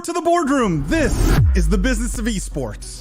to the boardroom. This is the business of esports.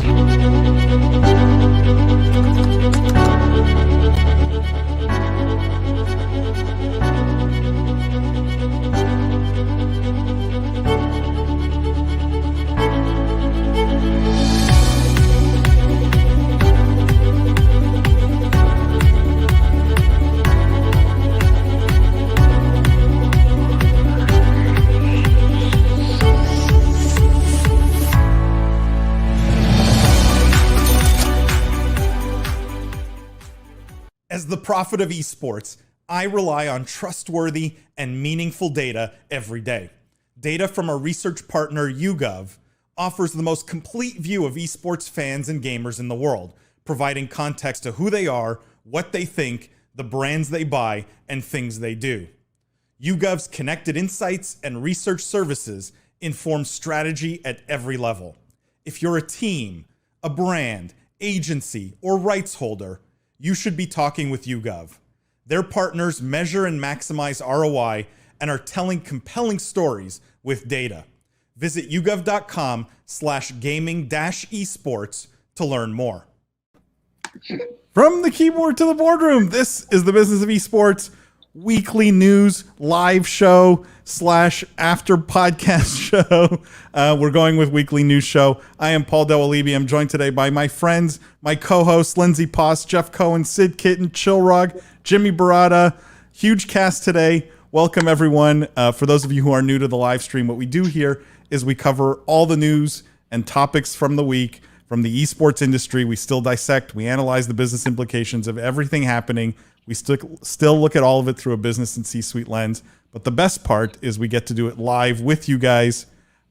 As the prophet of esports, I rely on trustworthy and meaningful data every day. Data from our research partner, YouGov, offers the most complete view of esports fans and gamers in the world, providing context to who they are, what they think, the brands they buy, and things they do. YouGov's connected insights and research services inform strategy at every level. If you're a team, a brand, agency, or rights holder, you should be talking with YouGov. Their partners measure and maximize ROI and are telling compelling stories with data. Visit yougov.com/gaming-esports to learn more. From the keyboard to the boardroom, this is the Business of Esports weekly news live show / after podcast show. We're going with weekly news show. I am Paul Delalibi. I'm joined today by my friends, my co-hosts, Lindsay Poss, Jeff Cohen, Sid Kitten, Chillrog, Jimmy Barada. Huge cast today. Welcome, everyone. For those of you who are new to the live stream, what we do here is we cover all the news and topics from the week from the esports industry. We still dissect, we analyze the business implications of everything happening. We still look at all of it through a business and C-suite lens. But the best part is we get to do it live with you guys.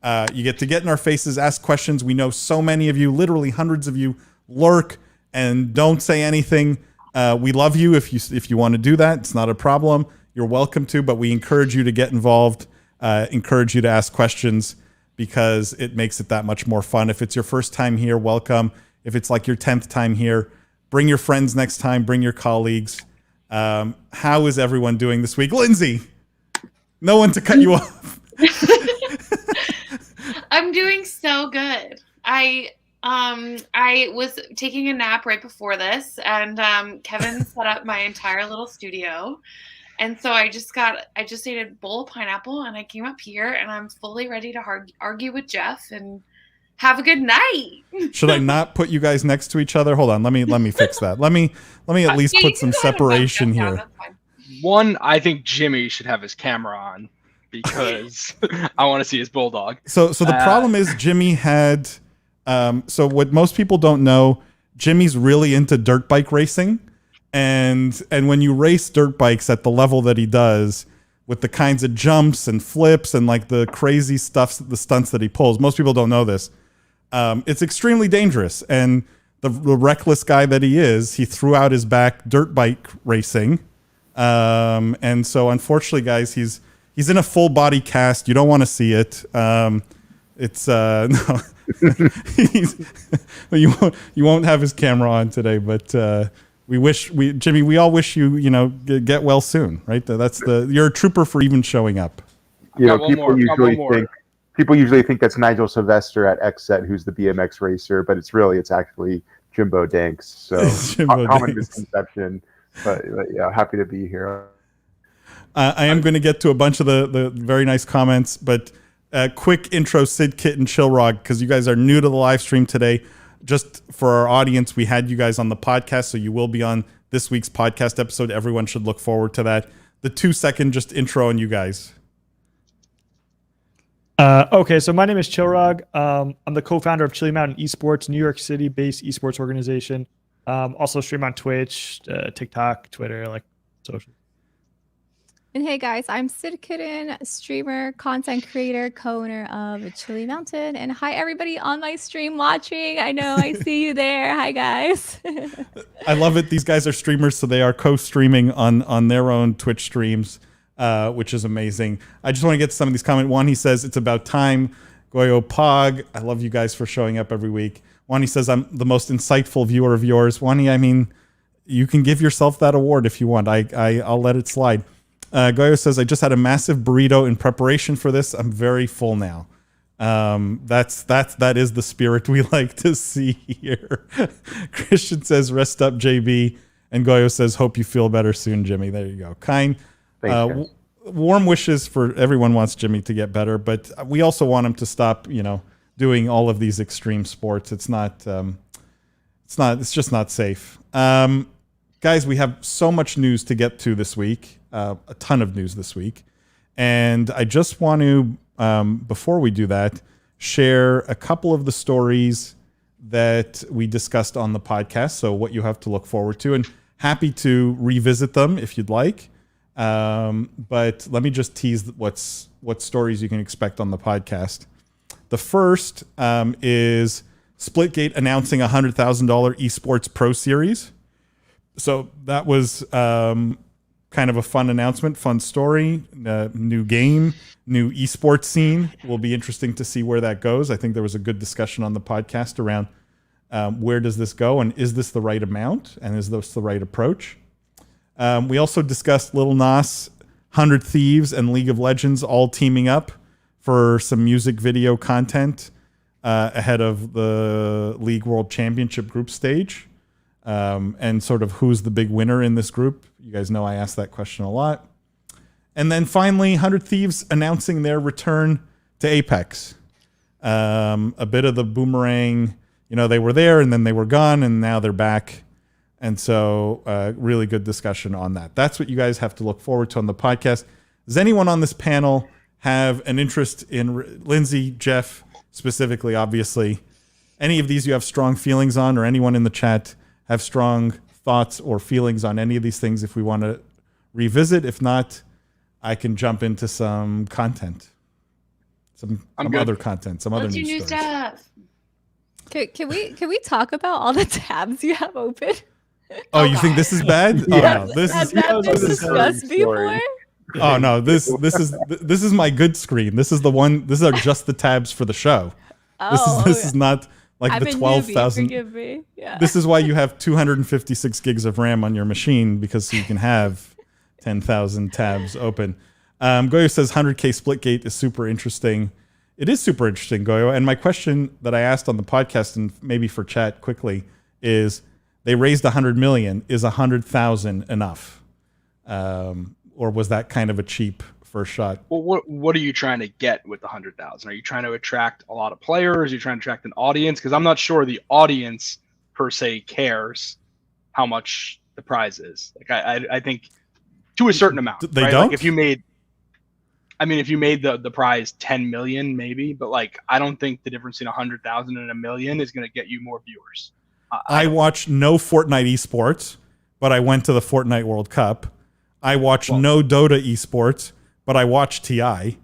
You get to get in our faces, ask questions. We know so many of you, literally hundreds of you, lurk and don't say anything. We love you if you want to do that. It's not a problem. You're welcome to, but we encourage you to get involved, encourage you to ask questions because it makes it that much more fun. If it's your first time here, welcome. If it's like your 10th time here, bring your friends next time, bring your colleagues. How is everyone doing this week? Lindsay, no one to cut you off. I'm doing so good. I was taking a nap right before this, and Kevin set up my entire little studio. And so I just ate a bowl of pineapple, and I came up here, and I'm fully ready to argue with Jeff and have a good night. Should I not put you guys next to each other? Hold on, let me fix that. Let me at least put some separation here. One, I think Jimmy should have his camera on because I want to see his bulldog. So the problem is Jimmy had. So what most people don't know, Jimmy's really into dirt bike racing, and when you race dirt bikes at the level that he does, with the kinds of jumps and flips and like the crazy stuff, the stunts that he pulls, most people don't know this. It's extremely dangerous, and the reckless guy that he is, he threw out his back dirt bike racing, and so unfortunately, guys, he's in a full body cast. You don't want to see it. It's no, you won't have his camera on today, but Jimmy, we all wish you get well soon, right? You're a trooper for even showing up. People usually think that's Nigel Sylvester at XSET, who's the BMX racer, but it's actually Jimbo Danks. So common misconception, but yeah, happy to be here. I am going to get to a bunch of the very nice comments, but quick intro, Sid, Kit, and Chillrog, because you guys are new to the live stream today. Just for our audience, we had you guys on the podcast, so you will be on this week's podcast episode. Everyone should look forward to that. The 2-second just intro on you guys. Okay, so my name is Chillrog. I'm the co-founder of Chili Mountain Esports, New York City-based esports organization. Also stream on Twitch, TikTok, Twitter, like social. And hey guys, I'm Sid Kitten, streamer, content creator, co-owner of Chili Mountain. And hi everybody on my stream watching. I know I see you there. Hi guys. I love it. These guys are streamers, so they are co-streaming on their own Twitch streams, which is amazing. I just want to get to some of these comments. One, he says, it's about time. Goyo Pog, I love you guys for showing up every week. One, he says, I'm the most insightful viewer of yours. One, I mean, you can give yourself that award if you want. I'll let it slide. Goyo says, I just had a massive burrito in preparation for this. I'm very full now. That is the spirit we like to see here. Christian says, "Rest up, JB," and Goyo says, "Hope you feel better soon, Jimmy." There you go. Kind, Thanks, warm wishes for everyone wants Jimmy to get better, but we also want him to stop, doing all of these extreme sports. It's just not safe. Guys, we have so much news to get to this week, a ton of news this week. And I just want to, before we do that, share a couple of the stories that we discussed on the podcast. So what you have to look forward to, and happy to revisit them if you'd like. But let me just tease what stories you can expect on the podcast. The first is Splitgate announcing a $100,000 esports pro series. So that was kind of a fun announcement, fun story, new game, new esports scene. Will be interesting to see where that goes. I think there was a good discussion on the podcast around where does this go, and is this the right amount, and is this the right approach? We also discussed Lil Nas, 100 Thieves, and League of Legends all teaming up for some music video content ahead of the League World Championship group stage. And sort of who's the big winner in this group. You guys know I ask that question a lot. And then finally, 100 Thieves announcing their return to Apex. A bit of the boomerang, they were there and then they were gone and now they're back. And so really good discussion on that. That's what you guys have to look forward to on the podcast. Does anyone on this panel have an interest in Lindsay, Jeff, specifically, obviously? Any of these you have strong feelings on, or anyone in the chat have strong thoughts or feelings on any of these things if we want to revisit? If not, I can jump into some content, some other content, some other What's your news new stories. stuff? Can we talk about all the tabs you have open? Oh, you think this is bad? Yeah. Oh, no, this Has is. that been discussed before? Oh no, this is my good screen. This is the one. These are just the tabs for the show. This is not like I'm the a 12,000. newbie, forgive me. Yeah. This is why you have 256 gigs of RAM on your machine, because you can have 10,000 tabs open. Goyo says 100K Splitgate is super interesting. It is super interesting, Goyo. And my question that I asked on the podcast, and maybe for chat quickly, is they raised 100 million. Is 100,000 enough? Or was that kind of a cheap first shot? Well, what are you trying to get with the 100,000? Are you trying to attract a lot of players? Are you trying to attract an audience? Because I'm not sure the audience per se cares how much the prize is. Like I think to a certain amount. They right? don't. Like if you made the prize 10 million, maybe, but like I don't think the difference in 100,000 and a million is going to get you more viewers. I watch no Fortnite esports, but I went to the Fortnite World Cup. I watch no Dota esports, but I watch TI,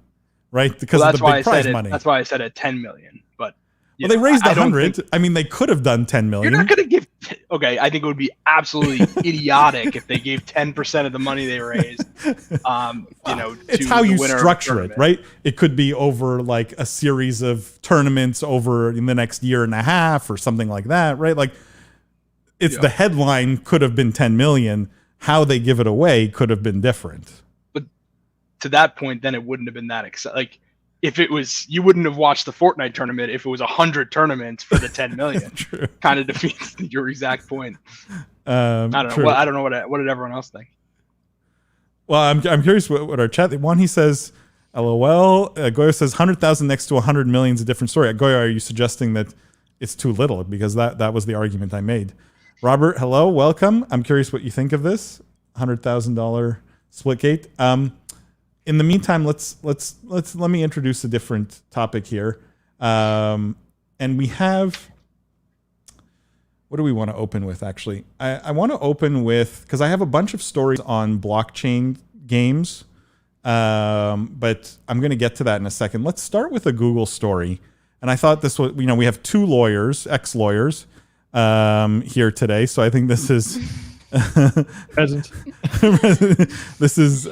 right? Because of the big prize money. That's why I said at 10 million. But they raised 100. I mean, they could have done 10 million. You're not going to give. Okay, I think it would be absolutely idiotic if they gave 10% of the money they raised. It's how you structure it, right? It could be over like a series of tournaments over in the next year and a half or something like that, right? Like the headline could have been 10 million. How they give it away could have been different. But to that point, then it wouldn't have been that exciting. Like if it was, you wouldn't have watched the Fortnite tournament if it was 100 tournaments for the 10 million. Kind of defeats your exact point. I don't know. Well, I don't know what did everyone else think. Well, I'm curious what our chat. One, he says, "LOL." Goyo says 100,000 next to 100 million is a different story. Goyo, are you suggesting that it's too little? Because that was the argument I made. Robert, hello, welcome. I'm curious what you think of this $100,000 Splitgate. In the meantime, let me introduce a different topic here. And we have, what do we want to open with? Actually, I want to open with, because I have a bunch of stories on blockchain games, but I'm going to get to that in a second. Let's start with a Google story. And I thought this was, we have two lawyers, ex-lawyers, here today, so I think this is Present. this is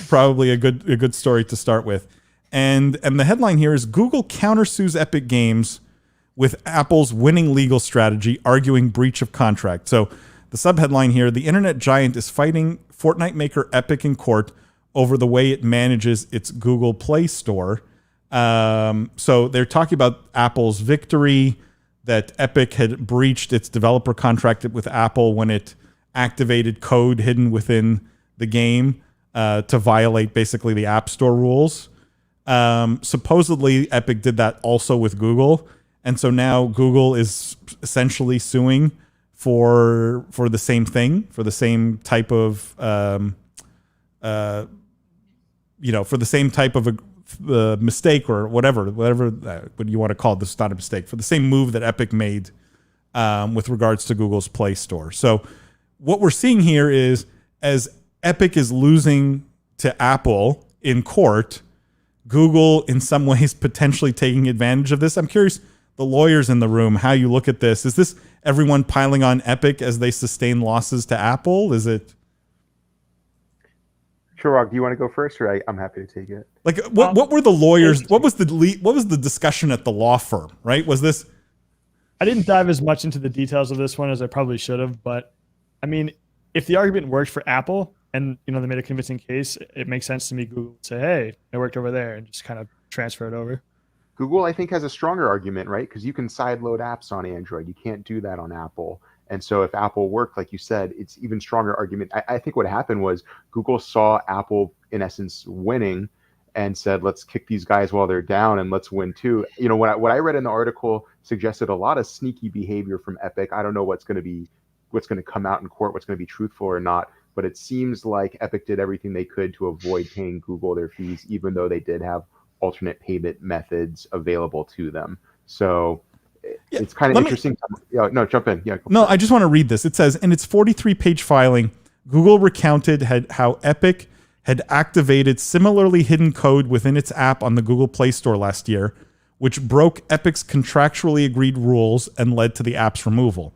probably a good story to start with, and the headline here is Google countersues Epic Games with Apple's winning legal strategy, arguing breach of contract. So the subheadline here: the internet giant is fighting Fortnite maker Epic in court over the way it manages its Google Play Store. So they're talking about Apple's victory, that Epic had breached its developer contract with Apple when it activated code hidden within the game to violate basically the App Store rules. Supposedly, Epic did that also with Google. And so now Google is essentially suing for the same thing, for the same type of, for the same type of a mistake or whatever what you want to call it. This is not a mistake, for the same move that Epic made with regards to Google's Play Store. So what we're seeing here is, as Epic is losing to Apple in court, Google in some ways potentially taking advantage of this. I'm curious, the lawyers in the room, how you look at this. Is this everyone piling on Epic as they sustain losses to Apple? Is it? Chirag, do you want to go first, or I'm happy to take it? Like, what were the lawyers? What was the discussion at the law firm? Right? Was this? I didn't dive as much into the details of this one as I probably should have, but I mean, if the argument worked for Apple and they made a convincing case, it makes sense to me. Google would say, "Hey, it worked over there," and just kind of transfer it over. Google, I think, has a stronger argument, right? Because you can sideload apps on Android. You can't do that on Apple. And so if Apple worked, like you said, it's even stronger argument. I think what happened was Google saw Apple, in essence, winning and said, let's kick these guys while they're down and let's win too. What I read in the article suggested a lot of sneaky behavior from Epic. I don't know what's going to come out in court, what's going to be truthful or not. But it seems like Epic did everything they could to avoid paying Google their fees, even though they did have alternate payment methods available to them. So it's kind of interesting. No, jump in. Yeah. No, I just want to read this. It says, in its 43-page filing, Google recounted how Epic had activated similarly hidden code within its app on the Google Play Store last year, which broke Epic's contractually agreed rules and led to the app's removal.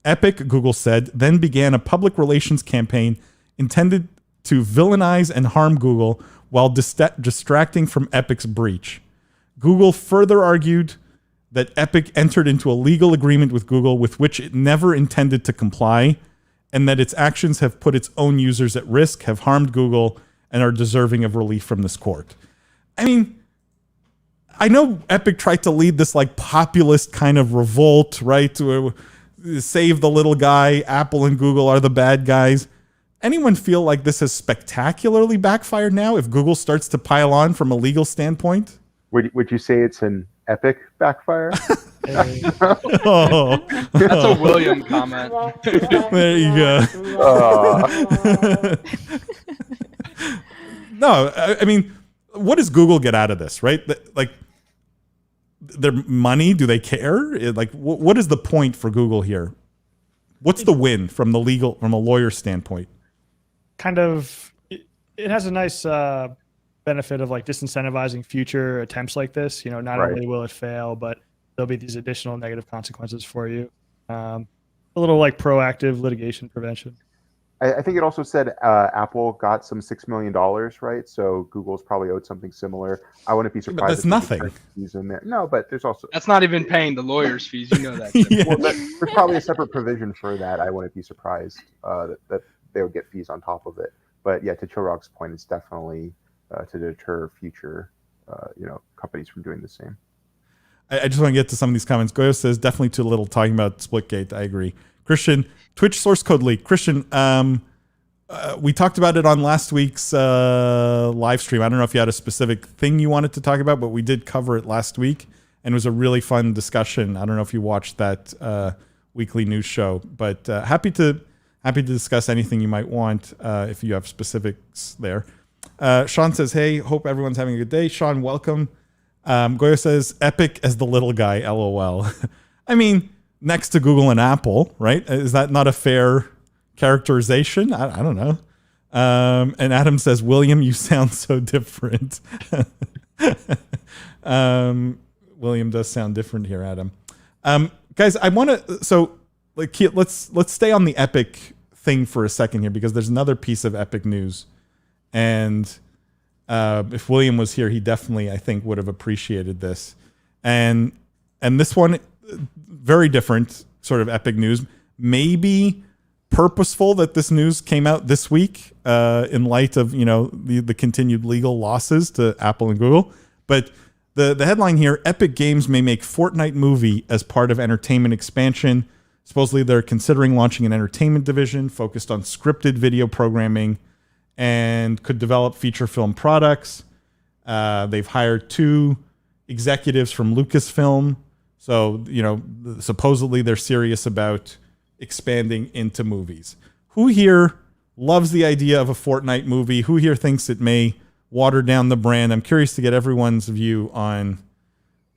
Epic, Google said, then began a public relations campaign intended to villainize and harm Google while distracting from Epic's breach. Google further argued that Epic entered into a legal agreement with Google with which it never intended to comply, and that its actions have put its own users at risk, have harmed Google, and are deserving of relief from this court. I mean, I know Epic tried to lead this like populist kind of revolt, right? To save the little guy. Apple and Google are the bad guys. Anyone feel like this has spectacularly backfired now if Google starts to pile on from a legal standpoint? Would you say it's an epic backfire? That's a William comment. There you go. No, I mean, what does Google get out of this, right? Like, their money? Do they care? Like, what is the point for Google here? What's the win from a lawyer standpoint? Kind of, it has a nice benefit of like disincentivizing future attempts like this. Not only will it fail, but there'll be these additional negative consequences for you. A little like proactive litigation prevention. I think it also said Apple got some $6 million, right? So Google's probably owed something similar. I wouldn't be surprised. But that's nothing. Fees in there. No, but there's also that's not even paying the lawyers' fees. You know that. Yeah. Well, there's probably a separate provision for that. I wouldn't be surprised that they would get fees on top of it. But yeah, to Chirag's point, it's definitely to deter future companies from doing the same. I just want to get to some of these comments. Goyo says definitely too little talking about Splitgate. I agree. Christian, Twitch source code leak. Christian, we talked about it on last week's live stream. I don't know if you had a specific thing you wanted to talk about, but we did cover it last week, and it was a really fun discussion. I don't know if you watched that weekly news show, but happy to discuss anything you might want if you have specifics there. Sean says, hey, hope everyone's having a good day. Sean, welcome. Goyo says, Epic as the little guy, LOL. I mean, next to Google and Apple, right? Is that not a fair characterization? I don't know. And Adam says, William, you sound so different. William does sound different here, Adam. Guys, I want to, let's stay on the Epic thing for a second here, because there's another piece of Epic news. And if William was here, he definitely, I think, would have appreciated this. And this one, very different sort of Epic news. Maybe purposeful that this news came out this week in light of the continued legal losses to Apple and Google. But The headline here, Epic Games may make Fortnite movie as part of entertainment expansion. Supposedly they're considering launching an entertainment division focused on scripted video programming and could develop feature film products. They've hired 2 executives from Lucasfilm. So, supposedly they're serious about expanding into movies. Who here loves the idea of a Fortnite movie? Who here thinks it may water down the brand? I'm curious to get everyone's view on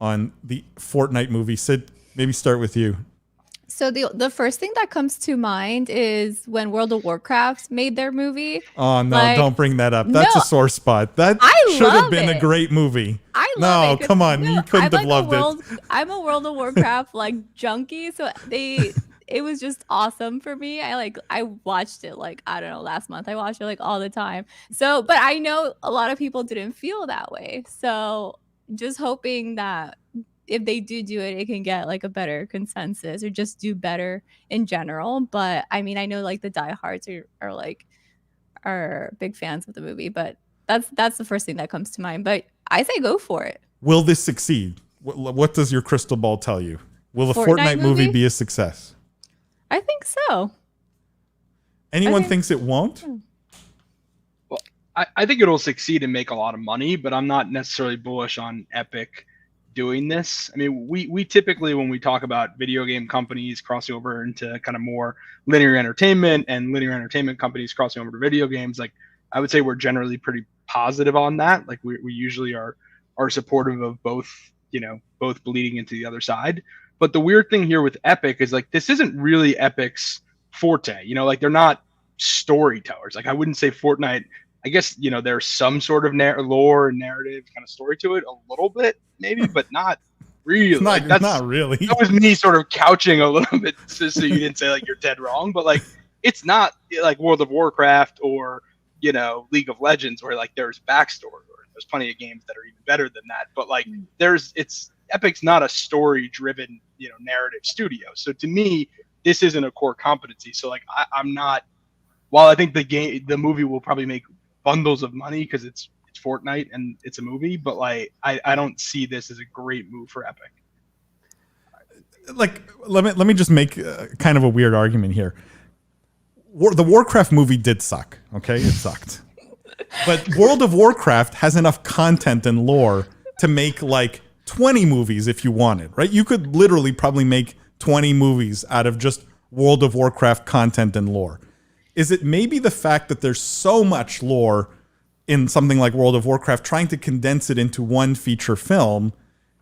the Fortnite movie. Sid, maybe start with you. So the first thing that comes to mind is when World of Warcraft made their movie. Oh no, don't bring that up. That's a sore spot. That should have been a great movie. I love it. Come on, you couldn't have loved it. I'm a World of Warcraft junkie, so it was just awesome for me. I watched it I don't know, last month. I watched it all the time. So, but I know a lot of people didn't feel that way. So just hoping that if they do it, it can get a better consensus or just do better in general. But I mean, I know the diehards are big fans of the movie, but that's the first thing that comes to mind. But I say go for it. Will this succeed? What does your crystal ball tell you? Will the Fortnite movie be a success? I think so. Anyone thinks it won't? Well, I think it'll succeed and make a lot of money, but I'm not necessarily bullish on Epic doing this. I mean, we typically, when we talk about video game companies crossing over into kind of more linear entertainment and linear entertainment companies crossing over to video games, I would say we're generally pretty positive on that. We usually are supportive of both, both bleeding into the other side. But the weird thing here with Epic is this isn't really Epic's forte. They're not storytellers. I wouldn't say Fortnite. I guess there's some sort of lore and narrative kind of story to it, a little bit maybe, but not really. Not really. That was me sort of couching a little bit so you didn't say you're dead wrong. But it's not World of Warcraft or League of Legends where there's backstory, or there's plenty of games that are even better than that. But Epic's not a story-driven narrative studio. So to me, this isn't a core competency. So I'm not. While I think the movie will probably make bundles of money because it's Fortnite and it's a movie, but I don't see this as a great move for Epic. Let me just make kind of a weird argument here. The Warcraft movie did suck. Okay, it sucked. But World of Warcraft has enough content and lore to make 20 movies if you wanted, right? You could literally probably make 20 movies out of just World of Warcraft content and lore. Is it maybe the fact that there's so much lore in something like World of Warcraft, trying to condense it into one feature film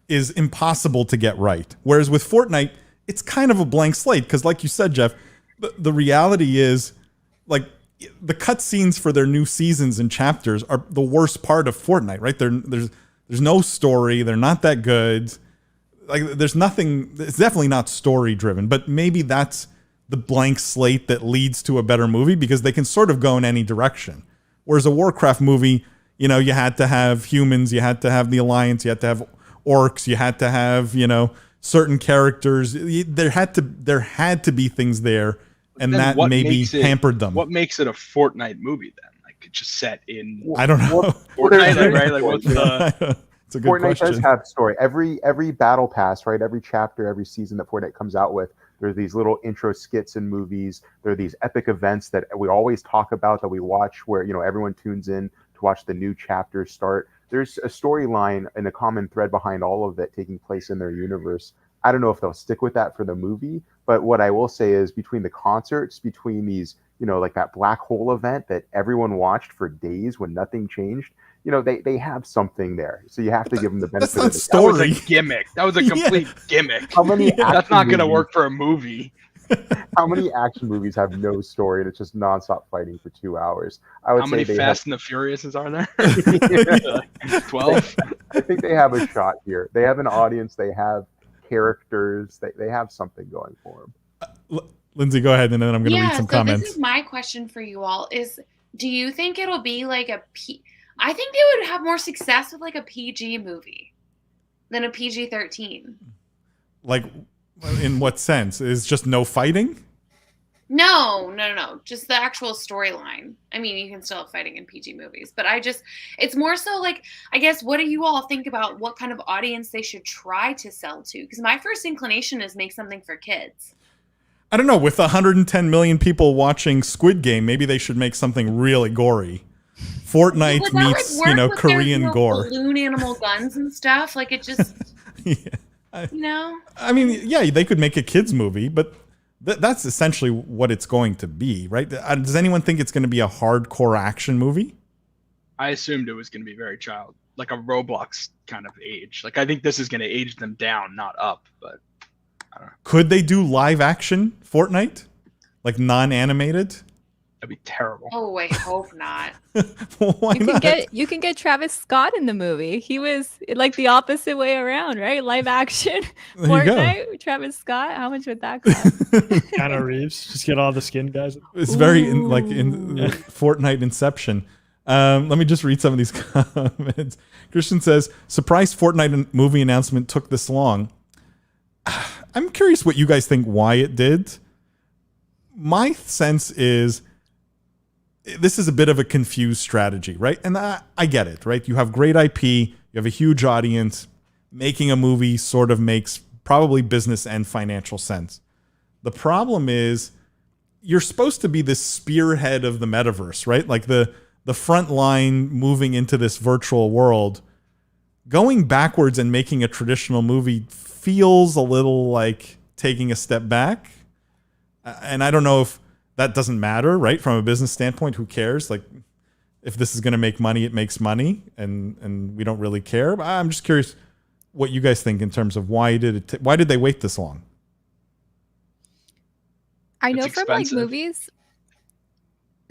is impossible to get right? Whereas with Fortnite, it's kind of a blank slate because, like you said, Jeff, the reality is the cutscenes for their new seasons and chapters are the worst part of Fortnite, right? There's no story. They're not that good. There's nothing. It's definitely not story driven, but maybe that's the blank slate that leads to a better movie because they can sort of go in any direction. Whereas a Warcraft movie, you had to have humans, you had to have the Alliance, you had to have orcs, you had to have, certain characters. There had to be things there, and that maybe hampered them. What makes it a Fortnite movie then? It's just set in. I don't know. Fortnite, right? What's the? It's a good Fortnite question. does have story. Every battle pass, right? Every chapter, every season that Fortnite comes out with, there are these little intro skits and movies. There are these epic events that we always talk about, that we watch, where everyone tunes in to watch the new chapter start. There's a storyline and a common thread behind all of it taking place in their universe. I don't know if they'll stick with that for the movie, but what I will say is between the concerts, between these, that black hole event that everyone watched for days when nothing changed, they have something there. So you have to give them the benefit of the story. That was a gimmick. That was a complete gimmick. How many? That's not going to work for a movie. How many action movies have no story and it's just nonstop fighting for 2 hours? I would How say many Fast and the Furiouses are there? 12. I think they have a shot here. They have an audience. They have characters. They have something going for them. Lindsay, go ahead, and then I'm going to read some comments. This is my question for you all: do you think it'll be I think they would have more success with a PG movie than a PG-13. In what sense? Is just no fighting? No. Just the actual storyline. I mean, you can still have fighting in PG movies, but it's more so like, I guess, what do you all think about what kind of audience they should try to sell to? Because my first inclination is make something for kids. I don't know. With 110 million people watching Squid Game, maybe they should make something really gory. Fortnite meets, Korean gore. Balloon animal guns and stuff. Like, it just, I mean, yeah, they could make a kids movie, but that's essentially what it's going to be, right? Does anyone think it's going to be a hardcore action movie? I assumed it was going to be very like a Roblox kind of age. Like, I think this is going to age them down, not up, but I don't know. Could they do live action Fortnite? Like non-animated? That'd be terrible. Oh, I hope not. Why not? You can get Travis Scott in the movie. He was like the opposite way around, right? Live action Fortnite, Travis Scott. How much would that cost? Keanu Reeves. Just get all the skin guys. It's very in Fortnite Inception. Let me just read some of these comments. Christian says, surprise Fortnite movie announcement took this long. I'm curious what you guys think why it did. My sense is this is a bit of a confused strategy, right? And I get it, right? You have great IP, you have a huge audience. Making a movie sort of makes probably business and financial sense. The problem is you're supposed to be the spearhead of the metaverse, right? Like the front line moving into this virtual world. Going backwards and making a traditional movie feels a little like taking a step back. And I don't know if that doesn't matter, right? From a business standpoint, who cares? Like, if this is going to make money, it makes money, and we don't really care. But I'm just curious what you guys think in terms of why did they wait this long? I know from like movies.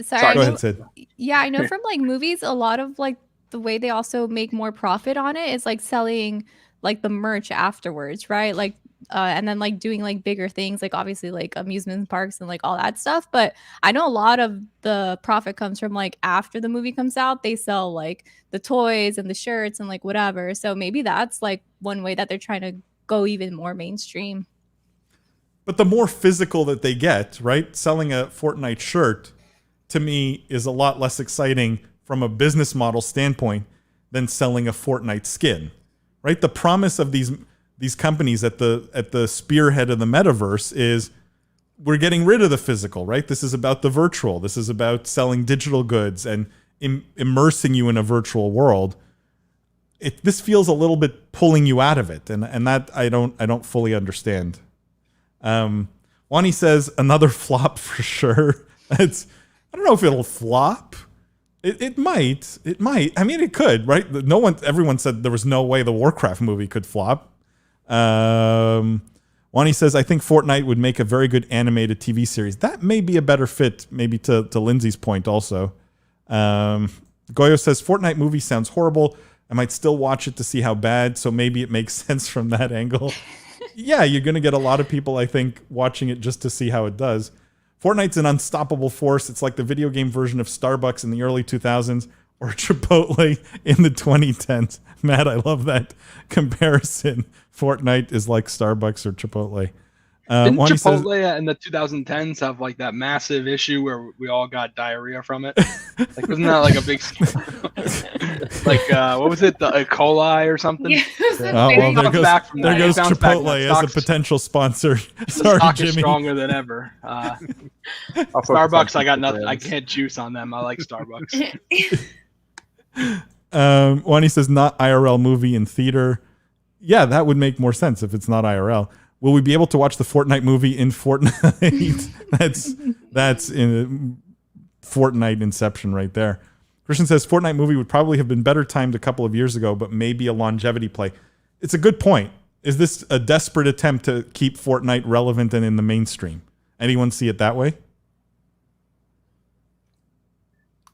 Sorry, go ahead, Sid. Yeah, I know from like movies, a lot of like the way they also make more profit on it is like selling like the merch afterwards, right? Like and then like doing like bigger things, like obviously like amusement parks and like all that stuff. But I know a lot of the profit comes from like after the movie comes out, they sell like the toys and the shirts and like whatever. So maybe that's like one way that they're trying to go even more mainstream. But the more physical that they get, right? Selling a Fortnite shirt to me is a lot less exciting from a business model standpoint than selling a Fortnite skin, right? The promise of these companies at the spearhead of the metaverse is we're getting rid of the physical, right? This is about the virtual. This is about selling digital goods and immersing you in a virtual world. This feels a little bit pulling you out of it, and that I don't fully understand. Wani says another flop for sure. I don't know if it'll flop. It might. I mean, it could, right? Everyone said there was no way the Warcraft movie could flop. Wani says, I think Fortnite would make a very good animated TV series. That may be a better fit, maybe to Lindsay's point also. Goyo says, Fortnite movie sounds horrible. I might still watch it to see how bad, so maybe it makes sense from that angle. Yeah, you're going to get a lot of people, I think, watching it just to see how it does. Fortnite's an unstoppable force. It's like the video game version of Starbucks in the early 2000s or Chipotle in the 2010s. Matt, I love that comparison. Fortnite is like Starbucks or Chipotle. Didn't Chipotle in the 2010s have like that massive issue where we all got diarrhea from it? Like, wasn't that like a big like what was it, the E. coli or something? Yeah, there goes Chipotle as a potential sponsor. Sorry, stock Jimmy. Is stronger than ever. Starbucks, I got nothing. I can't juice on them. I like Starbucks. Wani says not IRL movie in theater. Yeah, that would make more sense if it's not IRL. Will we be able to watch the Fortnite movie in Fortnite? That's in Fortnite Inception right there. Christian says Fortnite movie would probably have been better timed a couple of years ago, but maybe a longevity play. It's a good point. Is this a desperate attempt to keep Fortnite relevant and in the mainstream? Anyone see it that way?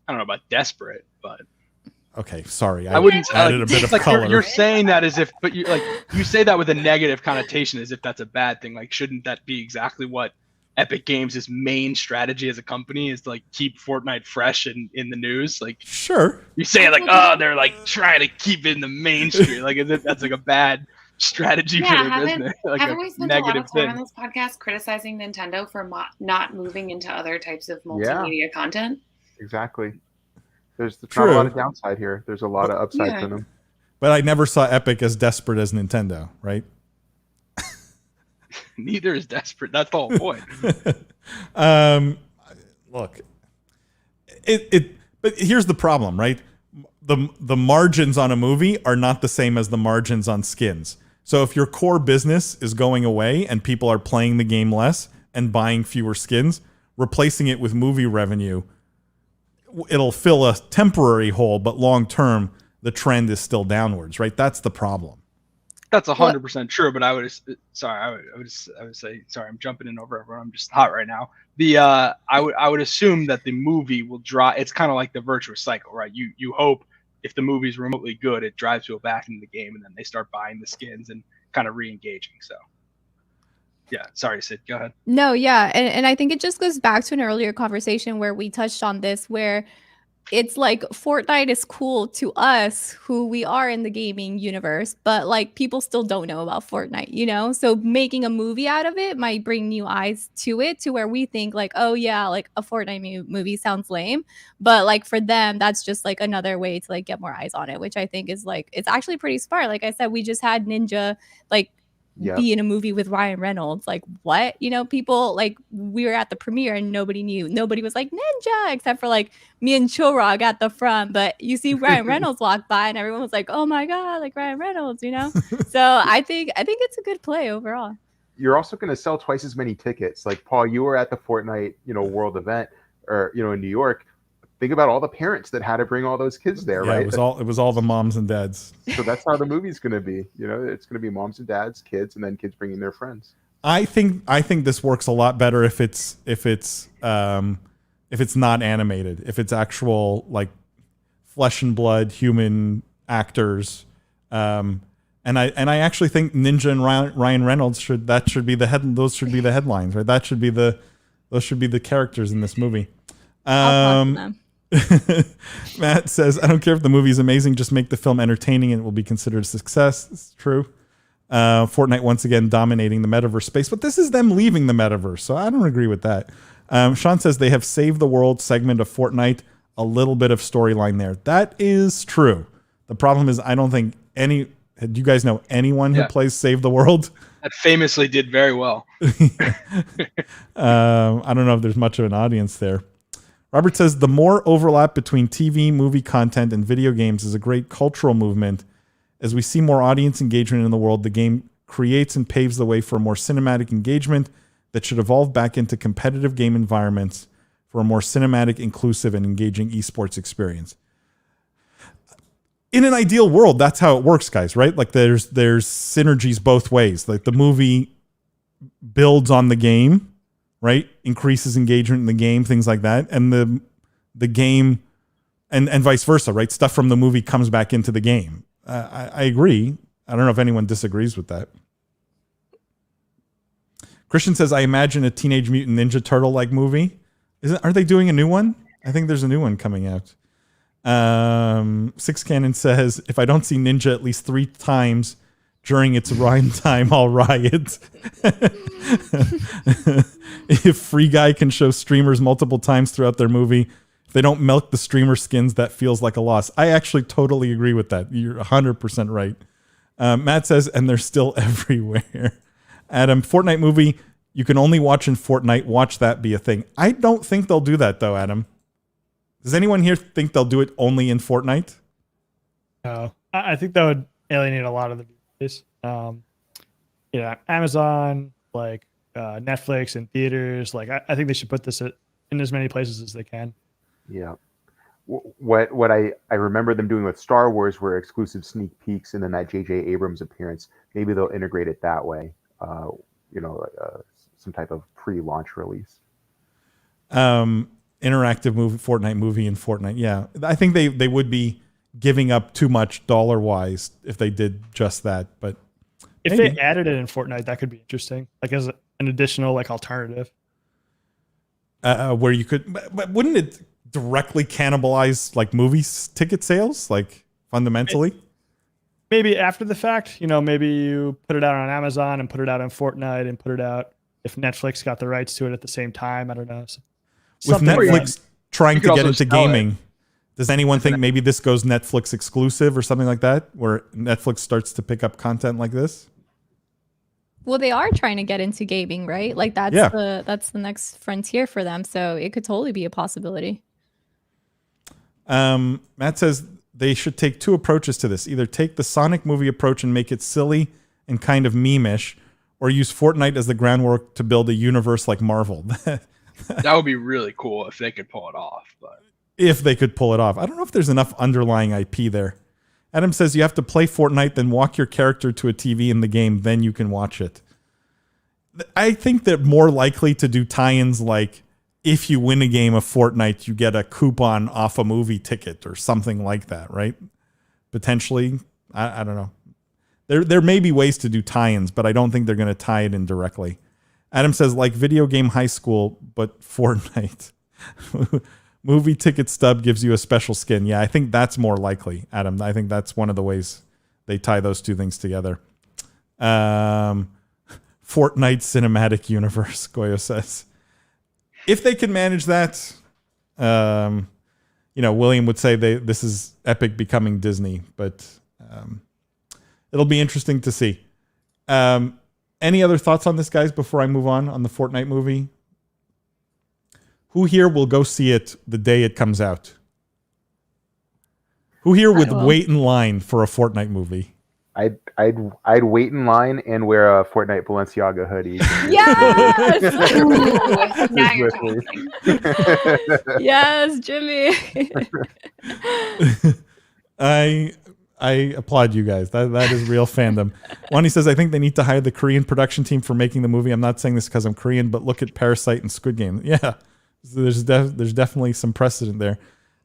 I don't know about desperate, but okay, sorry. I wouldn't added a bit of color. You're saying that as if, but you say that with a negative connotation, as if that's a bad thing. Like, shouldn't that be exactly what Epic Games' main strategy as a company is, to like keep Fortnite fresh and in the news? Like, sure, you say it like, oh, they're like trying to keep it in the mainstream. Like, as if that's like a bad strategy for their business. Like haven't we spent a lot of time thing. on this podcast criticizing Nintendo for not moving into other types of multimedia content? Exactly. There's not a lot of downside here. There's a lot of upside for them. But I never saw Epic as desperate as Nintendo, right? Neither is desperate. That's the whole point. Look, but here's the problem, right? The margins on a movie are not the same as the margins on skins. So if your core business is going away and people are playing the game less and buying fewer skins, replacing it with movie revenue, it'll fill a temporary hole, but long term, the trend is still downwards, right? That's the problem. That's 100% true, but I would say, sorry, I'm jumping in over everyone. I'm just hot right now. I would assume that the movie will draw. It's kind of like the virtuous cycle, right? You hope if the movie's remotely good, it drives people back into the game, and then they start buying the skins and kind of re-engaging. So, yeah, sorry, Sid, go ahead. No, yeah, and I think it just goes back to an earlier conversation where we touched on this, where it's like Fortnite is cool to us who we are in the gaming universe, but like people still don't know about Fortnite, you know? So making a movie out of it might bring new eyes to it, to where we think like, oh yeah, like a Fortnite movie sounds lame. But like for them, that's just like another way to like get more eyes on it, which I think is like, it's actually pretty smart. Like I said, we just had Ninja like be in a movie with Ryan Reynolds. Like what? You know, people like we were at the premiere and nobody knew. Nobody was like Ninja except for like me and Chorog at the front. But you see Ryan Reynolds walk by and everyone was like, oh my God, like Ryan Reynolds, you know? So I think it's a good play overall. You're also going to sell twice as many tickets. Like Paul, you were at the Fortnite, world event or, in New York. Think about all the parents that had to bring all those kids there, right? It was all the moms and dads. So that's how the movie's going to be. It's going to be moms and dads, kids, and then kids bringing their friends. I think this works a lot better if it's not animated, if it's actual like flesh and blood human actors. And I actually think Ninja and Ryan Reynolds should be the headlines, right? Those should be the characters in this movie. Matt says, I don't care if the movie is amazing, just make the film entertaining and it will be considered a success. It's true. Fortnite once again dominating the metaverse space, but this is them leaving the metaverse, so I don't agree with that. Sean says they have saved the world segment of Fortnite, a little bit of storyline there. That is true. The problem is I don't think do you guys know anyone who plays Save the World? That famously did very well. I don't know if there's much of an audience there. Robert says the more overlap between TV, movie content, and video games is a great cultural movement. As we see more audience engagement in the world, the game creates and paves the way for a more cinematic engagement that should evolve back into competitive game environments for a more cinematic, inclusive, and engaging esports experience. In an ideal world, that's how it works, guys, right? Like there's synergies both ways. Like the movie builds on the game, right? Increases engagement in the game, things like that. And the game and vice versa, right? Stuff from the movie comes back into the game. I agree. I don't know if anyone disagrees with that. Christian says, I imagine a Teenage Mutant Ninja Turtle-like movie. Are they doing a new one? I think there's a new one coming out. Six Cannon says, if I don't see Ninja at least 3 times during its rhyme time, I'll riot. If Free Guy can show streamers multiple times throughout their movie, if they don't milk the streamer skins, that feels like a loss. I actually totally agree with that. You're 100% right. Matt says, and they're still everywhere. Adam, Fortnite movie, you can only watch in Fortnite. Watch that be a thing. I don't think they'll do that, though, Adam. Does anyone here think they'll do it only in Fortnite? No. I think that would alienate a lot of the viewers. Amazon, like Netflix and theaters. Like I think they should put this in as many places as they can. Yeah. What I remember them doing with Star Wars were exclusive sneak peeks, and then that J.J. Abrams appearance. Maybe they'll integrate it that way. Some type of pre-launch release. Interactive movie, Fortnite movie in Fortnite. Yeah, I think they would be giving up too much dollar-wise if they did just that. But if they added it in Fortnite, that could be interesting, like as an additional like alternative. Where you could, but wouldn't it directly cannibalize like movie ticket sales, like fundamentally? maybe after the fact, maybe you put it out on Amazon and put it out on Fortnite and put it out if Netflix got the rights to it at the same time. I don't know. With Netflix trying to get into gaming, does anyone think maybe this goes Netflix exclusive or something like that, where Netflix starts to pick up content like this? Well, they are trying to get into gaming, right? Like that's the next frontier for them. So it could totally be a possibility. Matt says they should take two approaches to this. Either take the Sonic movie approach and make it silly and kind of meme-ish, or use Fortnite as the groundwork to build a universe like Marvel. That would be really cool if they could pull it off. But if they could pull it off. I don't know if there's enough underlying IP there. Adam says you have to play Fortnite, then walk your character to a TV in the game, then you can watch it. I think they're more likely to do tie-ins like if you win a game of Fortnite, you get a coupon off a movie ticket or something like that, right? Potentially. I don't know. There may be ways to do tie-ins, but I don't think they're going to tie it in directly. Adam says like Video Game High School, but Fortnite. Movie ticket stub gives you a special skin. Yeah, I think that's more likely, Adam. I think that's one of the ways they tie those two things together. Fortnite cinematic universe, Goyo says. If they can manage that, William would say this is Epic becoming Disney, but it'll be interesting to see. Any other thoughts on this, guys, before I move on the Fortnite movie? Who here will go see it the day it comes out? Who here would wait in line for a Fortnite movie? I'd wait in line and wear a Fortnite Balenciaga hoodie. Yes. Now you're talking. Yes, Jimmy. I applaud you guys. That is real fandom. Wani says, I think they need to hire the Korean production team for making the movie. I'm not saying this because I'm Korean, but look at Parasite and Squid Game. Yeah, there's definitely some precedent there.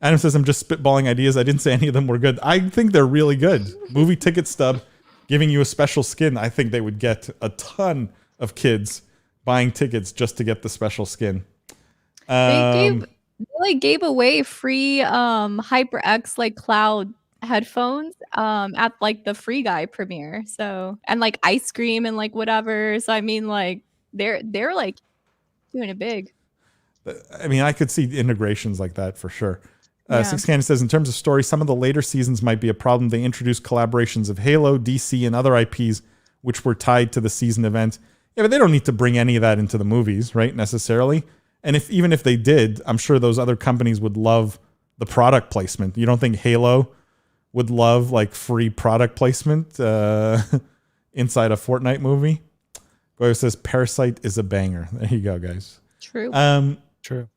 Adam says, I'm just spitballing ideas. I didn't say any of them were good. I think they're really good. Movie ticket stub, giving you a special skin. I think they would get a ton of kids buying tickets just to get the special skin. They gave away free HyperX like cloud headphones at like the Free Guy premiere. So, and like ice cream and like whatever. So I mean, like they're like doing it big. I mean, I could see integrations like that for sure. Six Cannon says, in terms of story, some of the later seasons might be a problem. They introduced collaborations of Halo, DC, and other IPs which were tied to the season event. Yeah, but they don't need to bring any of that into the movies, right, necessarily. And even if they did, I'm sure those other companies would love the product placement. You don't think Halo would love like free product placement inside a Fortnite movie? Goyo says, Parasite is a banger. There you go, guys. True. True.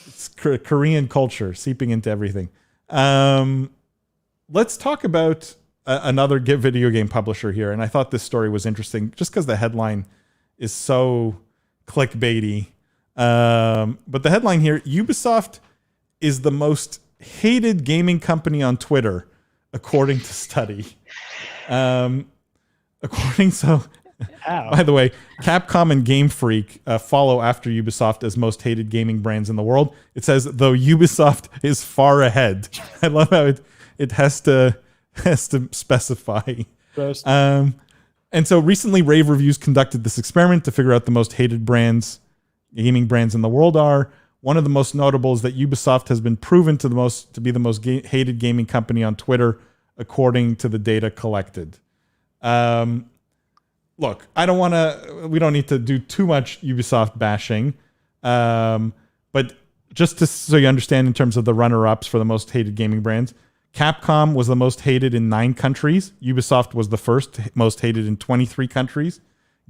It's Korean culture seeping into everything. Let's talk about another video game publisher here. And I thought this story was interesting just because the headline is so clickbaity. But the headline here, Ubisoft is the most hated gaming company on Twitter, according to study. By the way, Capcom and Game Freak follow after Ubisoft as most hated gaming brands in the world. It says, though Ubisoft is far ahead. I love how it has to specify. And so recently, Rave Reviews conducted this experiment to figure out the most hated gaming brands in the world are. One of the most notable is that Ubisoft has been proven to be the most hated gaming company on Twitter, according to the data collected. Look, we don't need to do too much Ubisoft bashing. But just so you understand in terms of the runner-ups for the most hated gaming brands, Capcom was the most hated in 9 countries. Ubisoft was the first most hated in 23 countries.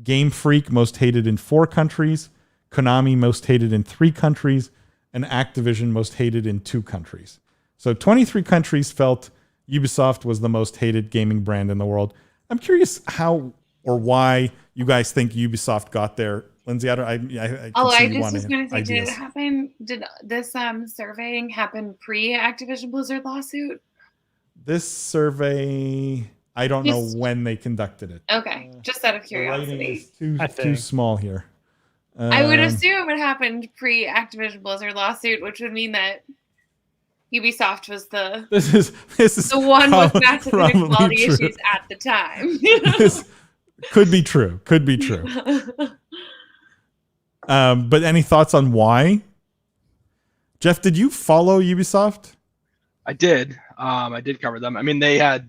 Game Freak most hated in 4 countries. Konami most hated in 3 countries. And Activision most hated in 2 countries. So 23 countries felt Ubisoft was the most hated gaming brand in the world. I'm curious how or why you guys think Ubisoft got there. Lindsay, I just was going to say, did this surveying happen pre-Activision Blizzard lawsuit? This survey, I don't know when they conducted it. Okay, just out of curiosity. The writing is too small here. I would assume it happened pre-Activision Blizzard lawsuit, which would mean that Ubisoft was the This is the one with prob- massive probably inequality true. issues at the time. This could be true. Could be true. But any thoughts on why? Jeff, did you follow Ubisoft? I did. I did cover them. I mean, they've had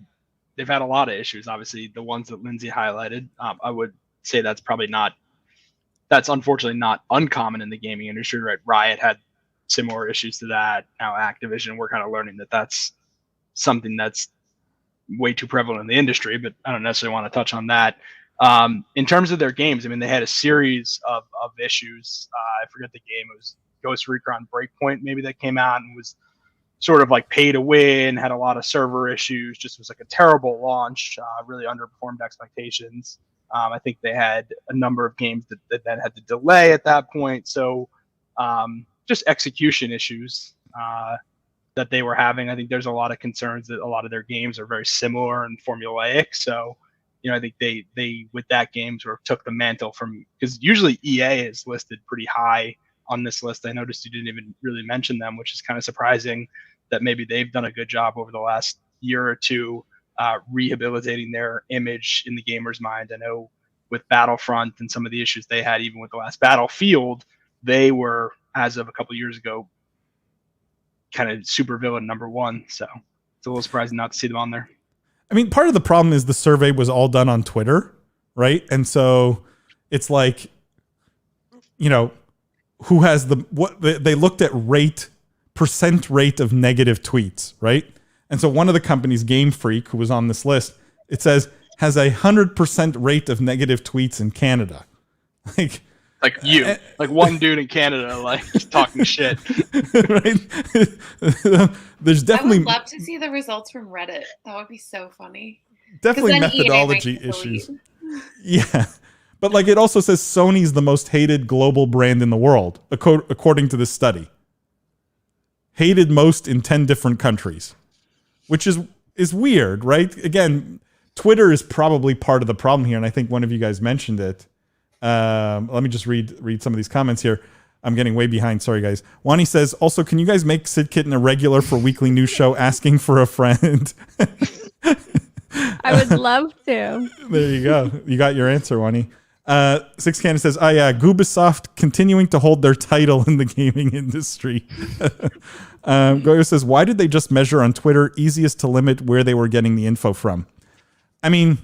a lot of issues. Obviously, the ones that Lindsay highlighted. I would say that's unfortunately not uncommon in the gaming industry, right? Riot had similar issues to that. Now Activision, we're kind of learning that that's something that's way too prevalent in the industry, but I don't necessarily want to touch on that. In terms of their games, I mean, they had a series of issues. I forget the game. It was Ghost Recon Breakpoint, maybe, that came out and was sort of like pay to win, had a lot of server issues, just was like a terrible launch, really underperformed expectations. I think they had a number of games that had to delay at that point. So just execution issues that they were having. I think there's a lot of concerns that a lot of their games are very similar and formulaic. So, I think they with that game sort of took the mantle from, because usually EA is listed pretty high on this list. I noticed you didn't even really mention them, which is kind of surprising, that maybe they've done a good job over the last year or two rehabilitating their image in the gamer's mind. I know with Battlefront and some of the issues they had, even with the last Battlefield, they were, as of a couple of years ago, kind of super villain number one. So it's a little surprising not to see them on there. I mean, part of the problem is the survey was all done on Twitter, right? And so it's like, who has they looked at percent rate of negative tweets, right? And so one of the companies, Game Freak, who was on this list, it says has 100% rate of negative tweets in Canada. Like one dude in Canada, like, just talking shit. Right? There's definitely. I would love to see the results from Reddit. That would be so funny. Definitely methodology issues. Yeah. But like, it also says Sony's the most hated global brand in the world, according to this study. Hated most in 10 different countries, which is weird, right? Again, Twitter is probably part of the problem here, and I think one of you guys mentioned it. Let me just read some of these comments here. I'm getting way behind. Sorry, guys. Wani says, also, can you guys make Sid Kitten a regular for weekly news show asking for a friend? I would love to. There you go. You got your answer, Wani. Six Cannon says, Ubisoft continuing to hold their title in the gaming industry. Goyo says, why did they just measure on Twitter? Easiest to limit where they were getting the info from. I mean,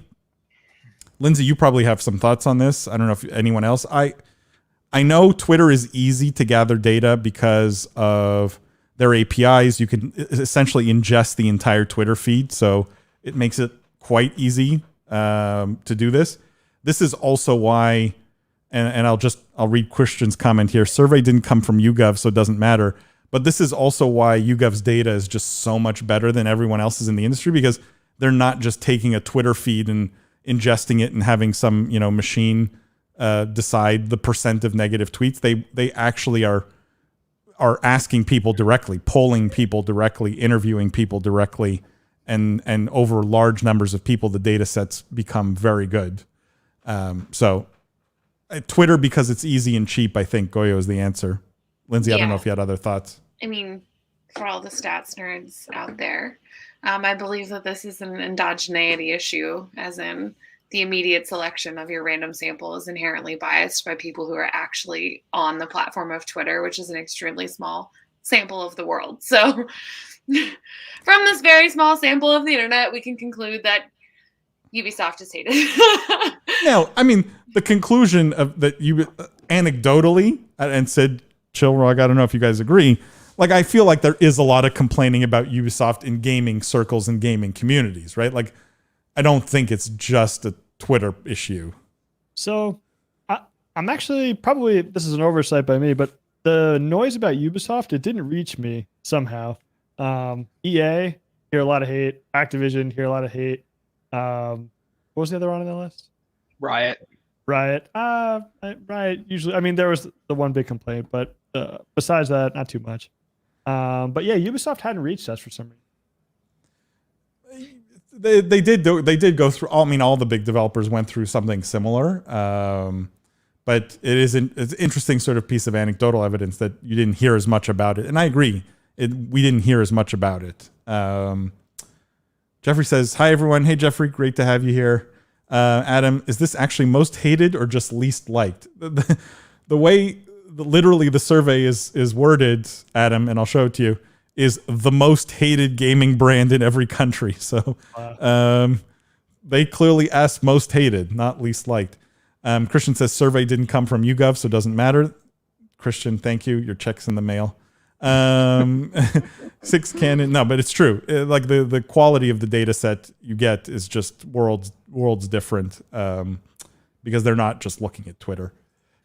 Lindsay, you probably have some thoughts on this. I don't know if anyone else. I know Twitter is easy to gather data because of their APIs. You can essentially ingest the entire Twitter feed, so it makes it quite easy to do this. This is also why, and I'll read Christian's comment here. Survey didn't come from YouGov, so it doesn't matter. But this is also why YouGov's data is just so much better than everyone else's in the industry, because they're not just taking a Twitter feed and ingesting it and having some machine decide the percent of negative tweets. They actually are asking people directly, polling people directly, interviewing people directly, and over large numbers of people, the data sets become very good. So Twitter, because it's easy and cheap, I think Goyo is the answer. Lindsay, I don't know if you had other thoughts. I mean, for all the stats nerds out there, I believe that this is an endogeneity issue, as in the immediate selection of your random sample is inherently biased by people who are actually on the platform of Twitter, which is an extremely small sample of the world. So from this very small sample of the internet, we can conclude that Ubisoft is hated. Now, I mean, the conclusion of that, you anecdotally, and Sid Chilrog, I don't know if you guys agree, like, I feel like there is a lot of complaining about Ubisoft in gaming circles and gaming communities, right? Like, I don't think it's just a Twitter issue. So I'm actually, probably, this is an oversight by me, but the noise about Ubisoft, it didn't reach me somehow. EA, hear a lot of hate. Activision, hear a lot of hate. What was the other one on the list? Riot. Riot, usually, I mean, there was the one big complaint, but besides that, not too much. But yeah, Ubisoft hadn't reached us for some reason. They did go through. I mean, all the big developers went through something similar. But it's an interesting sort of piece of anecdotal evidence that you didn't hear as much about it. And I agree, we didn't hear as much about it. Jeffrey says, "Hi everyone. Hey Jeffrey, great to have you here." Adam, is this actually most hated or just least liked? The way literally the survey is worded, Adam, and I'll show it to you, is the most hated gaming brand in every country. So they clearly asked most hated, not least liked. Christian says survey didn't come from YouGov, so it doesn't matter. Christian, thank you. Your check's in the mail. 6 Canon. No, but it's true. Like the quality of the data set you get is just worlds different because they're not just looking at Twitter.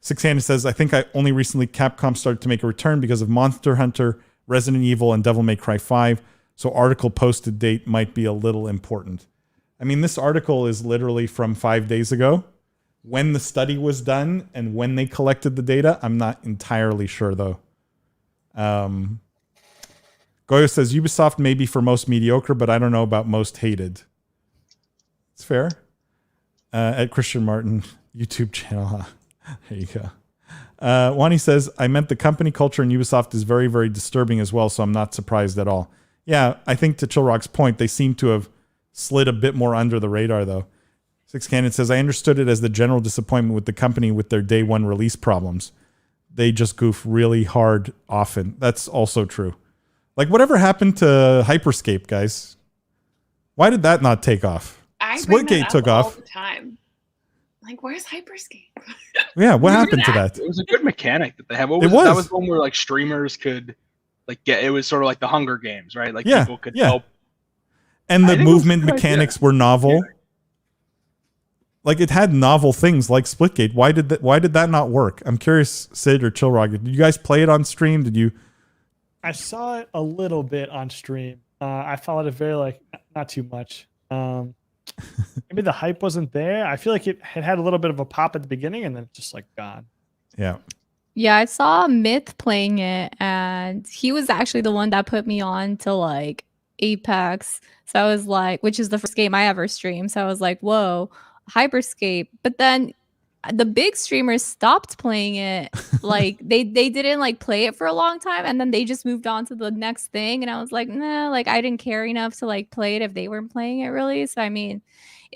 6 Canon says, I think only recently Capcom started to make a return because of Monster Hunter, Resident Evil, and Devil May Cry 5. So article posted date might be a little important. I mean, this article is literally from 5 days ago. When the study was done and when they collected the data, I'm not entirely sure though. Goyo says Ubisoft may be for most mediocre, but I don't know about most hated. It's fair. At Christian Martin YouTube channel. There you go. Wani says, I meant the company culture in Ubisoft is very, very disturbing as well, so I'm not surprised at all. Yeah, I think to Chilrock's point, they seem to have slid a bit more under the radar though. 6 Cannon says, I understood it as the general disappointment with the company with their day one release problems. They just goof really hard often. That's also true. Like, whatever happened to Hyperscape, guys? Why did that not take off? Splitgate took off all the time. Like, where's Hyperscape? Yeah, what happened to that? It was a good mechanic that they have. That was one where like streamers could like get. It was sort of like the Hunger Games, right? Like people could help. And the movement mechanics were novel. Yeah. Like it had novel things like Splitgate. Why did that not work? I'm curious, Sid or Chillrock. Did you guys play it on stream? Did you? I saw it a little bit on stream. I followed it very not too much. Maybe the hype wasn't there. I feel like it had a little bit of a pop at the beginning and then just like gone. Yeah. Yeah, I saw Myth playing it, and he was actually the one that put me on to like Apex. So I was like, which is the first game I ever streamed. So I was like, whoa, Hyperscape. But then the big streamers stopped playing it. Like they didn't like play it for a long time, and then they just moved on to the next thing. And I was like, nah, like I didn't care enough to like play it if they weren't playing it really. So I mean,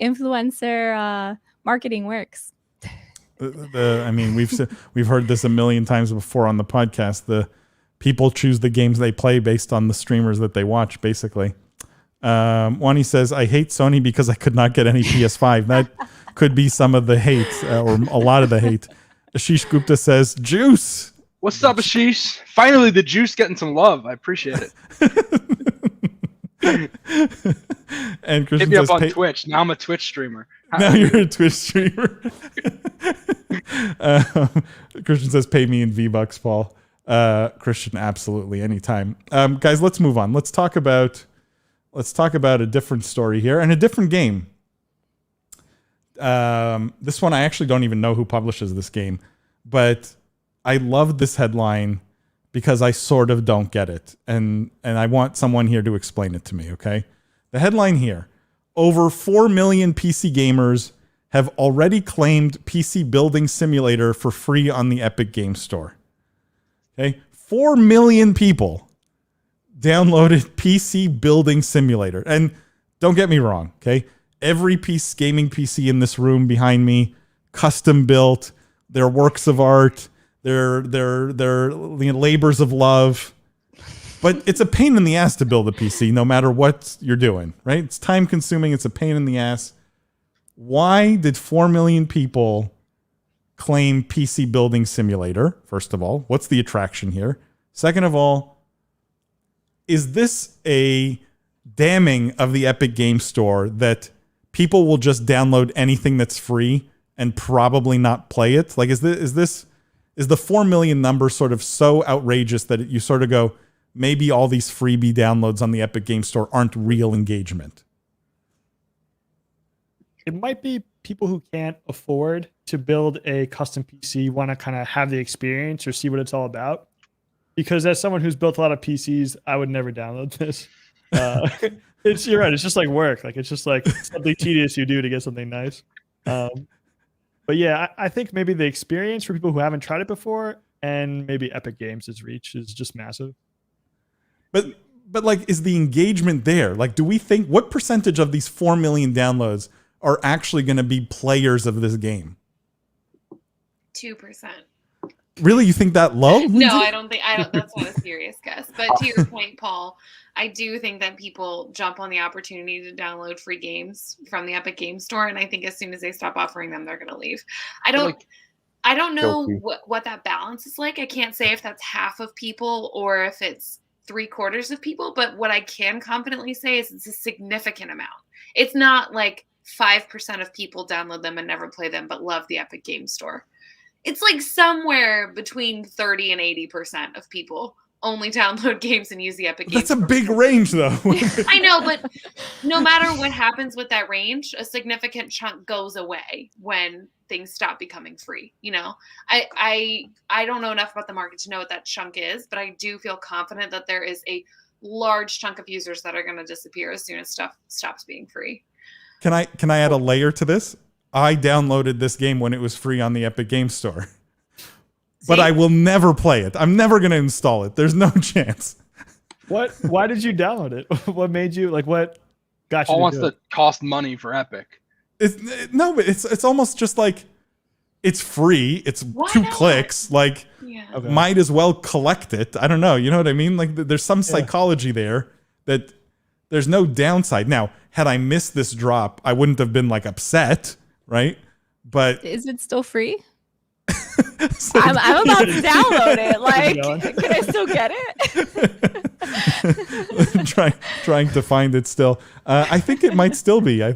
influencer marketing works. I mean, we've heard this a million times before on the podcast. The people choose the games they play based on the streamers that they watch, basically. Wani says, I hate Sony because I could not get any PS5. That could be some of the hate, or a lot of the hate. Ashish Gupta says, Juice. What's up, Ashish? Finally, the Juice getting some love. I appreciate it. And Christian hit me up says, on Twitch. Now I'm a Twitch streamer. Now you're a Twitch streamer. Christian says, pay me in V-Bucks, Paul. Christian, absolutely, anytime. Guys, let's move on. Let's talk about a different story here and a different game. This one, I actually don't even know who publishes this game, but I love this headline because I sort of don't get it. And I want someone here to explain it to me, okay? The headline here, over 4 million PC gamers have already claimed PC Building Simulator for free on the Epic Games Store. Okay? 4 million people downloaded PC Building Simulator. And don't get me wrong, okay? Every gaming PC in this room behind me, custom built, they're works of art, they're labors of love. But it's a pain in the ass to build a PC no matter what you're doing, right? It's time consuming, it's a pain in the ass. Why did 4 million people claim PC Building Simulator? First of all, what's the attraction here? Second of all, is this a damning of the Epic Games Store that people will just download anything that's free and probably not play it? Like, is the 4 million number sort of so outrageous that you sort of go, maybe all these freebie downloads on the Epic Games Store aren't real engagement? It might be people who can't afford to build a custom PC, want to kind of have the experience or see what it's all about. Because as someone who's built a lot of PCs, I would never download this. You're right. It's just like work. Like it's just like something tedious you do to get something nice. But yeah, I think maybe the experience for people who haven't tried it before, and maybe Epic Games' reach is just massive. But like, is the engagement there? Like, do we think what percentage of these 4 million downloads are actually going to be players of this game? 2%. Really, you think that low? No, I don't think. That's not a serious guess. But to your point, Paul, I do think that people jump on the opportunity to download free games from the Epic Game Store, and I think as soon as they stop offering them, they're going to leave. I don't know what that balance is like. I can't say if that's half of people or if it's 3/4 of people. But what I can confidently say is it's a significant amount. It's not like 5% of people download them and never play them, but love the Epic Game Store. It's like somewhere between 30 and 80% of people only download games and use the Epic Game Store. That's a big range, though. I know, but no matter what happens with that range, a significant chunk goes away when things stop becoming free. You know, I don't know enough about the market to know what that chunk is, but I do feel confident that there is a large chunk of users that are going to disappear as soon as stuff stops being free. Can I add a layer to this? I downloaded this game when it was free on the Epic Game Store. But I will never play it. I'm never going to install it. There's no chance. Why did you download it? What made you what got you? Paul wants to cost money for Epic. But it's almost just like it's free. It's two clicks. Like, might as well collect it. I don't know. You know what I mean? Like, there's some psychology there that there's no downside. Now, had I missed this drop, I wouldn't have been like upset, right? But is it still free? I'm about to download it. Like, can I still get it? trying to find it still. I think it might still be. I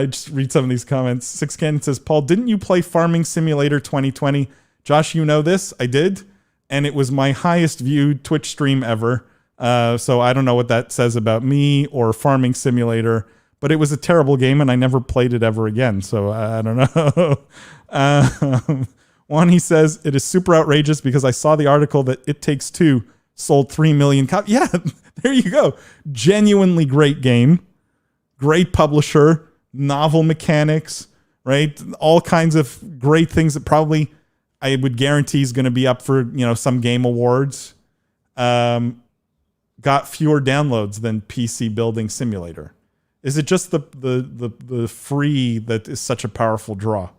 just read some of these comments. Six Cannon says, Paul, didn't you play Farming Simulator 2020? Josh, you know this? I did. And it was my highest viewed Twitch stream ever. So I don't know what that says about me or Farming Simulator. But it was a terrible game, and I never played it ever again. So I don't know. One, he says, it is super outrageous because I saw the article that It Takes Two sold 3 million copies. Yeah, there you go. Genuinely great game. Great publisher. Novel mechanics, right? All kinds of great things that probably I would guarantee is going to be up for, some game awards. Got fewer downloads than PC Building Simulator. Is it just the free that is such a powerful draw?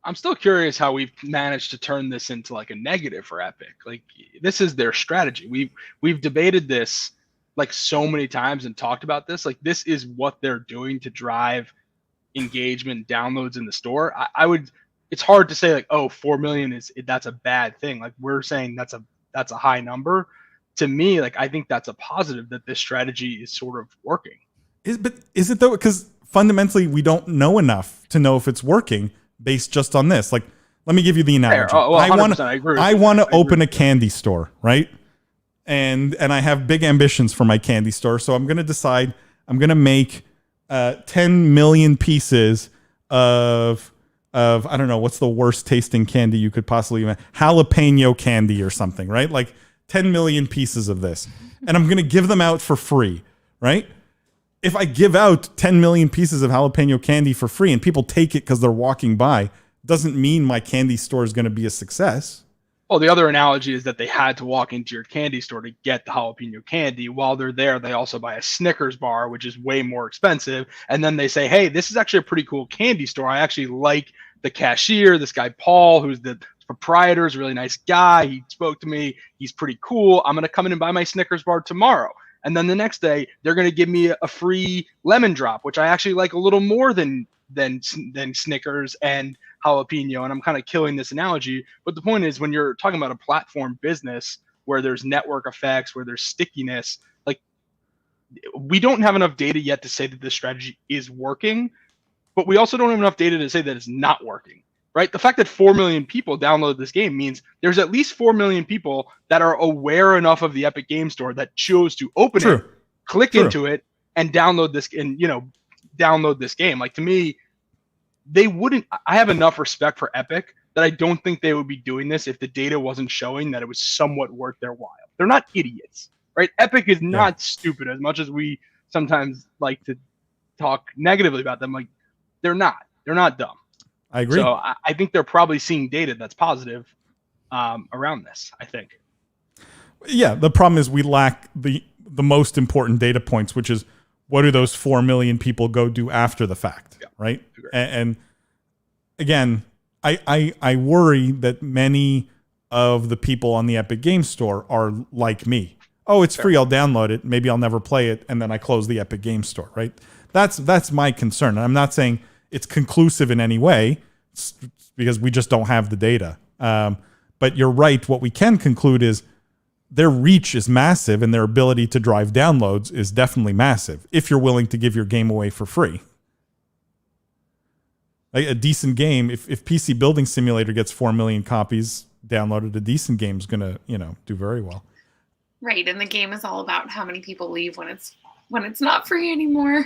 I'm still curious how we've managed to turn this into like a negative for Epic. Like, this is their strategy. We've debated this like so many times and talked about this. Like, this is what they're doing to drive engagement, downloads in the store. It's hard to say like, 4 million that's a bad thing. Like, we're saying that's a high number. To me, like, I think that's a positive that this strategy is sort of working. But is it though? Because fundamentally, we don't know enough to know if it's working based just on this. Like, let me give you the analogy. I want to open a candy store, right? And I have big ambitions for my candy store. So I'm going to decide I'm going to make 10 million pieces of I don't know, what's the worst tasting candy you could possibly imagine? Jalapeno candy or something, right? Like 10 million pieces of this. And I'm going to give them out for free, right? If I give out 10 million pieces of jalapeno candy for free and people take it because they're walking by, doesn't mean my candy store is going to be a success. Well, the other analogy is that they had to walk into your candy store to get the jalapeno candy. While they're there, they also buy a Snickers bar, which is way more expensive. And then they say, hey, this is actually a pretty cool candy store. I actually like the cashier, this guy, Paul, who's the proprietor, is a really nice guy. He spoke to me. He's pretty cool. I'm going to come in and buy my Snickers bar tomorrow. And then the next day, they're going to give me a free lemon drop, which I actually like a little more than Snickers and jalapeno. And I'm kind of killing this analogy. But the point is, when you're talking about a platform business where there's network effects, where there's stickiness, like, we don't have enough data yet to say that this strategy is working, but we also don't have enough data to say that it's not working. Right? The fact that 4 million people download this game means there's at least 4 million people that are aware enough of the Epic Game Store that chose to open it, click into it, and download this download this game. Like, to me, they wouldn't. I have enough respect for Epic that I don't think they would be doing this if the data wasn't showing that it was somewhat worth their while. They're not idiots, right? Epic is not stupid, as much as we sometimes like to talk negatively about them. Like, they're not dumb. I agree. So I think they're probably seeing data that's positive. around this, I think. Yeah, the problem is we lack the most important data points, which is what do those 4 million people go do after the fact, right? And again, I worry that many of the people on the Epic Game Store are like me. Oh, it's free, I'll download it. Maybe I'll never play it, and then I close the Epic Game Store, right? That's my concern. And I'm not saying it's conclusive in any way, because we just don't have the data. But you're right. What we can conclude is their reach is massive, and their ability to drive downloads is definitely massive if you're willing to give your game away for free. Like a decent game, if PC Building Simulator gets 4 million copies downloaded, a decent game is going to, do very well. Right, and the game is all about how many people leave when it's not free anymore.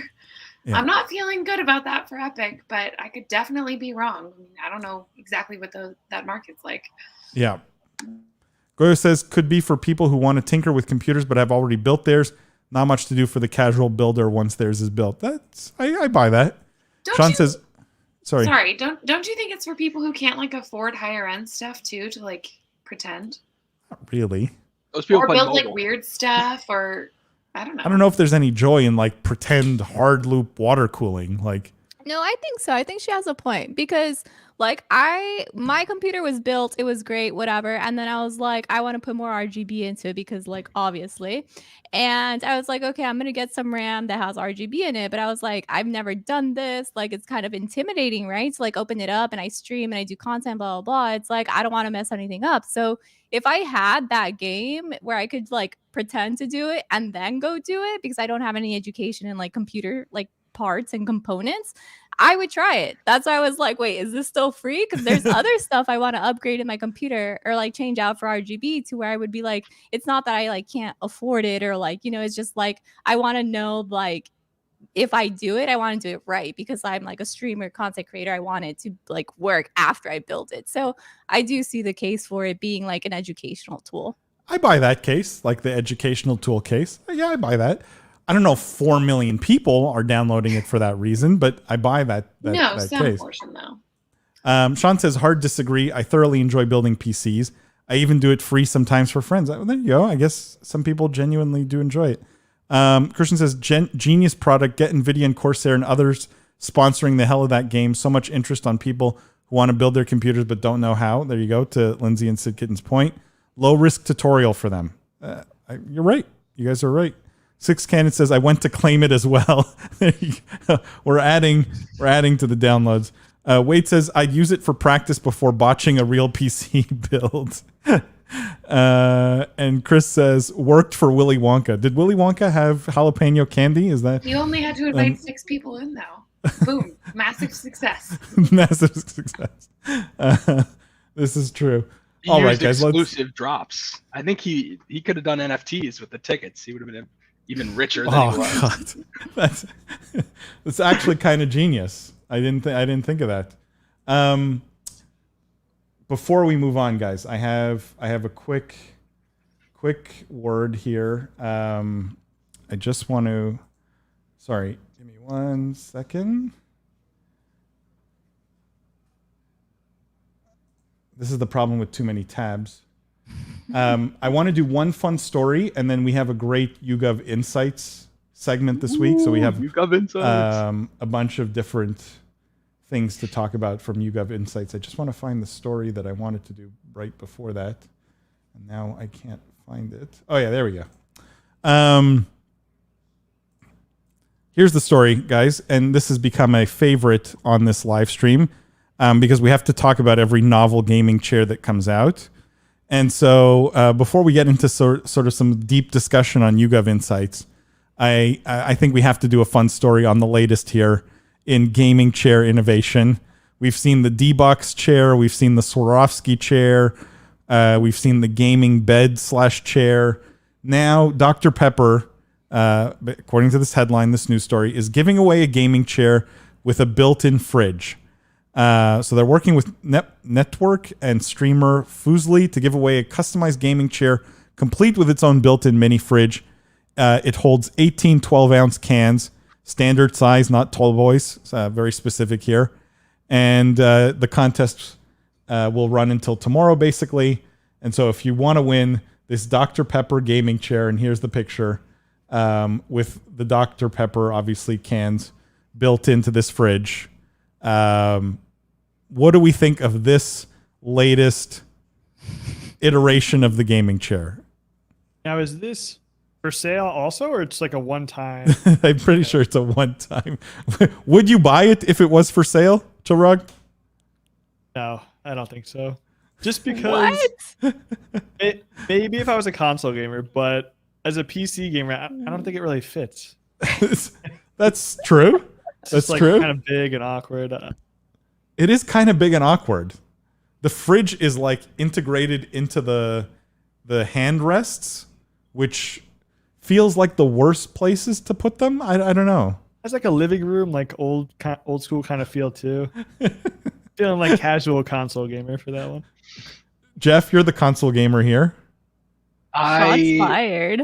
Yeah. I'm not feeling good about that for Epic, but I could definitely be wrong. I mean, I don't know exactly what that market's like. Yeah. Goyo says, could be for people who want to tinker with computers but have already built theirs. Not much to do for the casual builder once theirs is built. I buy that. Sean says, sorry. Don't you think it's for people who can't afford higher end stuff too, to pretend? Not really. Those people or build mobile. Weird stuff, or I don't know. I don't know if there's any joy in pretend hard loop water cooling. No, I think so. I think she has a point, because my computer was built, it was great, whatever. And then I was like, I want to put more RGB into it because obviously. And I was like, okay, I'm going to get some RAM that has RGB in it. But I was like, I've never done this. It's kind of intimidating, right? To open it up and I stream and I do content, blah, blah, blah. It's I don't want to mess anything up. So if I had that game where I could pretend to do it and then go do it, because I don't have any education in computer, parts and components, I would try it. That's why I was like, wait, is this still free? Because there's other stuff I want to upgrade in my computer or change out for RGB, to where I would be it's not that I can't afford it, or it's just I want to know if I do it, I want to do it right, because I'm a streamer, content creator. I want it to work after I build it. So I do see the case for it being an educational tool. I buy that case, the educational tool case. Yeah, I buy that. I don't know if 4 million people are downloading it for that reason, but I buy that some case. Portion though. Sean says, hard disagree. I thoroughly enjoy building PCs. I even do it free sometimes for friends. There you go. I guess some people genuinely do enjoy it. Christian says, genius product. Get NVIDIA and Corsair and others sponsoring the hell of that game. So much interest on people who want to build their computers but don't know how. There you go, to Lindsay and Sid Kitten's point. Low risk tutorial for them. You're right. You guys are right. Six Cannon says, I went to claim it as well. There you go. We're adding to the downloads. Wade says, I'd use it for practice before botching a real PC build. And Chris says, worked for Willy Wonka. Did Willy Wonka have jalapeno candy? Is that? You only had to invite 6 people in, though. Boom. Massive success. Massive success. This is true. He All used right, guys. Exclusive drops. I think he could have done NFTs with the tickets. He would have been even richer than he was. God. That's actually kind of genius. I didn't think of that. Before we move on, guys, I have a quick word here. I just want to. Sorry, give me 1 second. This is the problem with too many tabs. I want to do one fun story, and then we have a great YouGov Insights segment this week. So we have YouGov Insights. A bunch of different things to talk about from YouGov Insights. I just want to find the story that I wanted to do right before that, and now I can't find it. Oh yeah, there we go. Here's the story, guys, and this has become a favorite on this live stream because we have to talk about every novel gaming chair that comes out. And so before we get into sort of some deep discussion on YouGov Insights, I think we have to do a fun story on the latest here in gaming chair innovation. We've seen the D-Box chair. We've seen the Swarovski chair. We've seen the gaming bed / chair. Now, Dr. Pepper, according to this headline, this news story, is giving away a gaming chair with a built-in fridge. So they're working with network and streamer Fusely to give away a customized gaming chair complete with its own built-in mini fridge. It holds 18 12-ounce cans, standard size, not tall boys, very specific here. And the contest will run until tomorrow, basically. And so if you want to win this Dr. Pepper gaming chair, and here's the picture with the Dr. Pepper, obviously cans built into this fridge. What do we think of this latest iteration of the gaming chair? Now, is this for sale also, or it's like a one-time? I'm pretty sure it's a one-time. Would you buy it if it was for sale, Chilrog? No, I don't think so. Just because maybe if I was a console gamer, but as a PC gamer, I don't think it really fits. That's true. That's like true. Kind of big and awkward. It is kind of big and awkward. The fridge is like integrated into the hand rests, which feels like the worst places to put them. I don't know. It's like a living room, like old school kind of feel too. Feeling like casual console gamer for that one. Jeff, you're the console gamer here. Shots fired.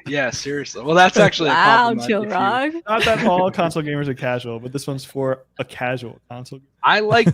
Yeah, seriously. Well, that's actually wow, a compliment. Chilrog. Not that all console gamers are casual, but this one's for a casual console gamer. I like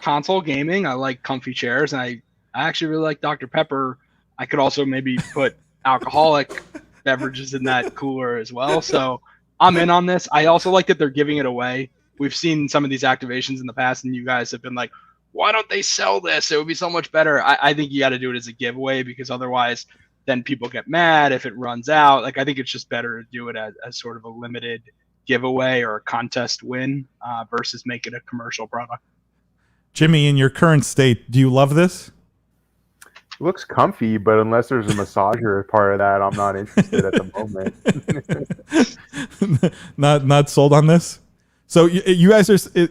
console gaming. I like comfy chairs, and I actually really like Dr. Pepper. I could also maybe put alcoholic beverages in that cooler as well. So I'm in on this. I also like that they're giving it away. We've seen some of these activations in the past, and you guys have been like, why don't they sell this? It would be so much better. I think you got to do it as a giveaway, because otherwise then people get mad if it runs out. Like, I think it's just better to do it as sort of a limited giveaway or a contest win versus make it a commercial product. Jimmy, in your current state, do you love this? It looks comfy, but unless there's a massager as part of that, I'm not interested at the moment. not sold on this. So you guys are.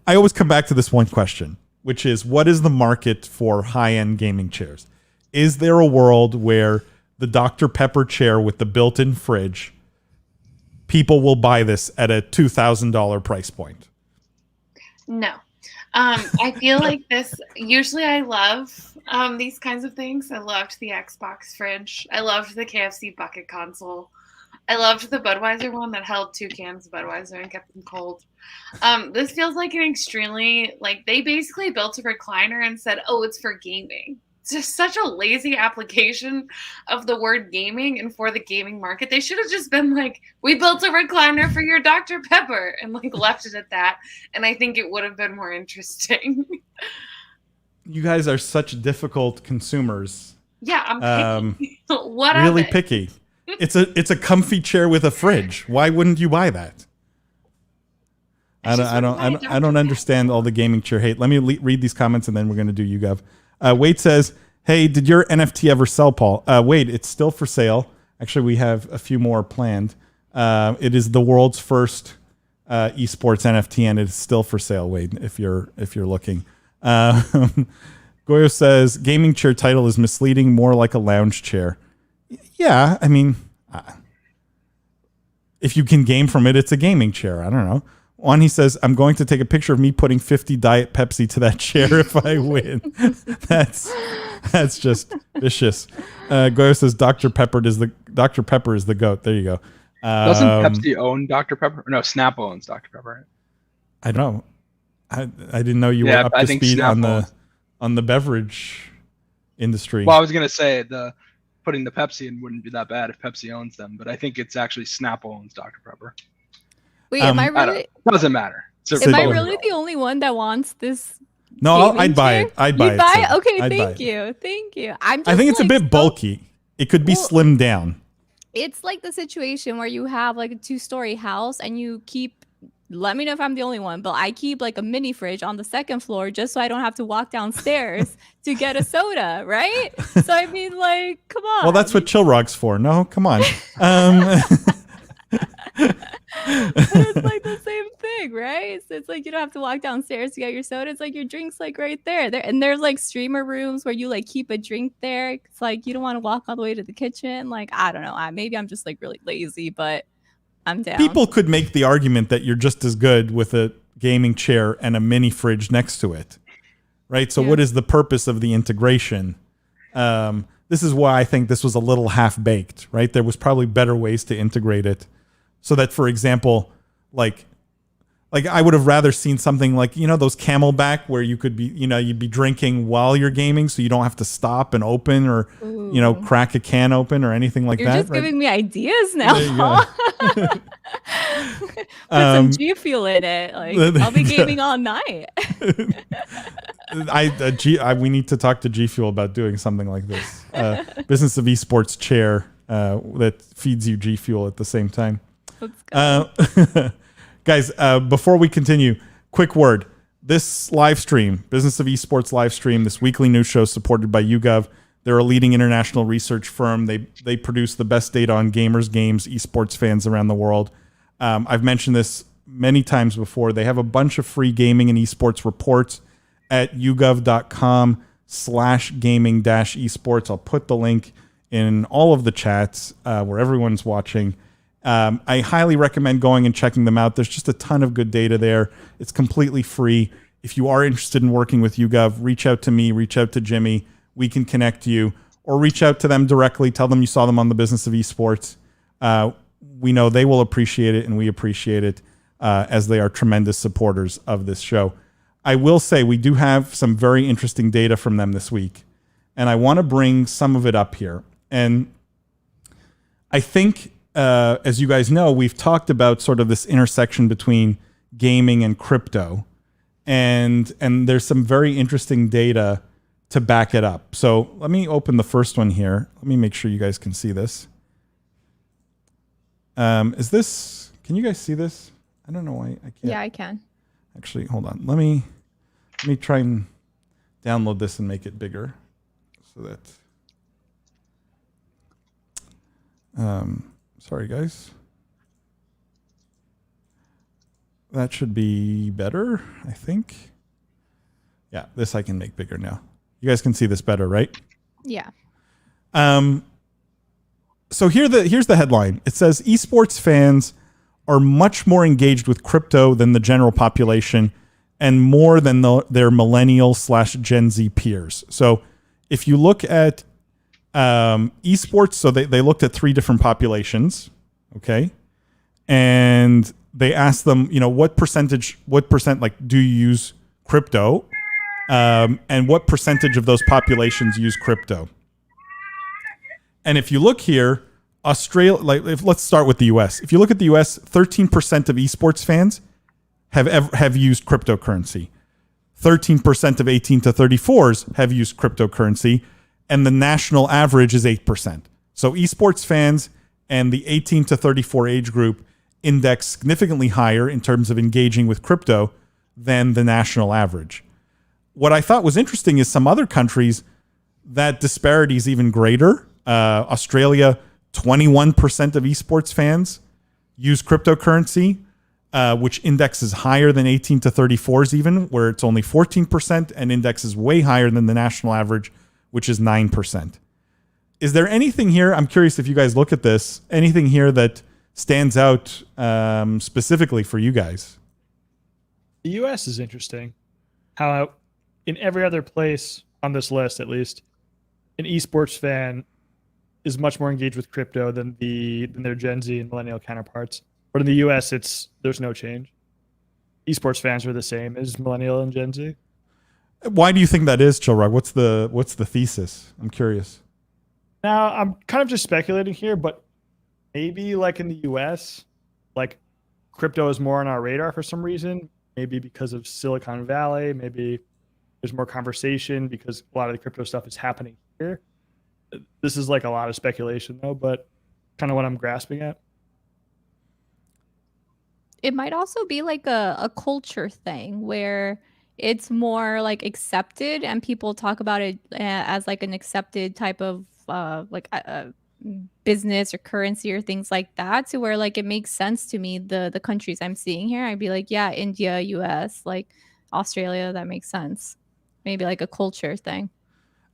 I always come back to this one question, which is, what is the market for high-end gaming chairs? Is there a world where the Dr. Pepper chair with the built-in fridge, people will buy this at a $2,000 price point? No. I feel like this, usually I love these kinds of things. I loved the Xbox fridge. I loved the KFC bucket console. I loved the Budweiser one that held 2 cans of Budweiser and kept them cold. This feels like an extremely, like, they basically built a recliner and said, oh, it's for gaming. It's just such a lazy application of the word gaming and for the gaming market. They should have just been like, we built a recliner for your Dr. Pepper, and like left it at that. And I think it would have been more interesting. You guys are such difficult consumers. Yeah, I'm picky. What really of it? picky. It's a comfy chair with a fridge. Why wouldn't you buy that? I don't understand all the gaming chair hate. Let me read these comments and then we're going to do YouGov. Wade says, hey, did your NFT ever sell, Paul? Wade, it's still for sale. Actually, we have a few more planned. It is the world's first esports NFT, and it's still for sale, Wade, if you're looking. Goyo says, gaming chair title is misleading, more like a lounge chair. Yeah, I mean, if you can game from it, it's a gaming chair. I don't know. One, he says, I'm going to take a picture of me putting 50 Diet Pepsi to that chair if I win. That's just vicious. Goyo says Dr. Pepper is the GOAT. There you go. Doesn't Pepsi own Dr. Pepper? No, Snap owns Dr. Pepper. I don't know. I didn't know you were up to speed on the beverage industry. Well, I was gonna say putting the Pepsi in wouldn't be that bad if Pepsi owns them, but I think it's actually Snap owns Dr. Pepper. Wait, am I really? Doesn't matter. Am I really the only one that wants this? No, I'd buy it. I'd buy it. Buy it? Okay, thank you. I think it's a bit bulky. It could be slimmed down. It's like the situation where you have like a 2-story house and you keep. Let me know if I'm the only one, but I keep like a mini fridge on the 2nd floor just so I don't have to walk downstairs to get a soda, right? So I mean, like, come on. Well, that's what Chilrog's for. No, come on. But it's like the same thing, right? So it's like you don't have to walk downstairs to get your soda. It's like your drink's like right there. And there's like streamer rooms where you like keep a drink there. It's like you don't want to walk all the way to the kitchen. Like, I don't know. Maybe I'm just like really lazy, but I'm down. People could make the argument that you're just as good with a gaming chair and a mini fridge next to it, right? So what is the purpose of the integration? This is why I think this was a little half-baked, right? There was probably better ways to integrate it so that, for example, like Like I would have rather seen something like, those Camelback where you could be, you'd be drinking while you're gaming, so you don't have to stop and open or, crack a can open or anything like You're that. just giving me ideas now. There you go. Put some G Fuel in it. Like I'll be gaming all night. We need to talk to G Fuel about doing something like this. Business of Esports chair that feeds you G Fuel at the same time. Let's go. Guys, before we continue, quick word. This live stream, Business of Esports live stream, this weekly news show supported by YouGov. They're a leading international research firm. They produce the best data on gamers, games, esports fans around the world. I've mentioned this many times before. They have a bunch of free gaming and esports reports at yougov.com/gaming-esports. I'll put the link in all of the chats where everyone's watching. I highly recommend going and checking them out. There's just a ton of good data there. It's completely free. If you are interested in working with YouGov, reach out to me, reach out to Jimmy. We can connect you, or reach out to them directly. Tell them you saw them on the Business of Esports. We know they will appreciate it, and we appreciate it as they are tremendous supporters of this show. I will say we do have some very interesting data from them this week, and I want to bring some of it up here. And I think, as you guys know, we've talked about sort of this intersection between gaming and crypto, and there's some very interesting data to back it up. So let me open the first one here. Let me make sure you guys can see this. Can you guys see this? I don't know why I can't. Yeah, I can. Actually, hold on. Let me try and download this and make it bigger so that, sorry guys. That should be better, I think. Yeah, this I can make bigger now. You guys can see this better, right? Yeah. So here's the headline. It says esports fans are much more engaged with crypto than the general population and more than their millennial/Gen Z peers. So if you look at esports, so they looked at 3 different populations, okay? And they asked them, what percent do you use crypto? And what percentage of those populations use crypto? And if you look here, Australia, let's start with the US. If you look at the US, 13% of esports fans have used cryptocurrency. 13% of 18 to 34s have used cryptocurrency, and the national average is 8%. So esports fans and the 18 to 34 age group index significantly higher in terms of engaging with crypto than the national average. What I thought was interesting is some other countries, that disparity is even greater. Australia, 21% of esports fans use cryptocurrency, which indexes higher than 18 to 34s even, where it's only 14%, and indexes way higher than the national average, which is 9%. Is there anything here, I'm curious if you guys look at this, anything here that stands out specifically for you guys? The U.S. is interesting. How in every other place on this list, at least, an esports fan is much more engaged with crypto than their Gen Z and millennial counterparts. But in the U.S., there's no change. Esports fans are the same as millennial and Gen Z. Why do you think that is, Chilrug? What's the thesis? I'm curious. Now, I'm kind of just speculating here, but maybe like in the U.S., like crypto is more on our radar for some reason. Maybe because of Silicon Valley. Maybe there's more conversation because a lot of the crypto stuff is happening here. This is like a lot of speculation though, but kind of what I'm grasping at. It might also be like a culture thing where it's more like accepted and people talk about it as like an accepted type of business or currency or things like that, to where like it makes sense to me, the countries I'm seeing here. I'd be like, yeah, India, US, like Australia, that makes sense. Maybe like a culture thing.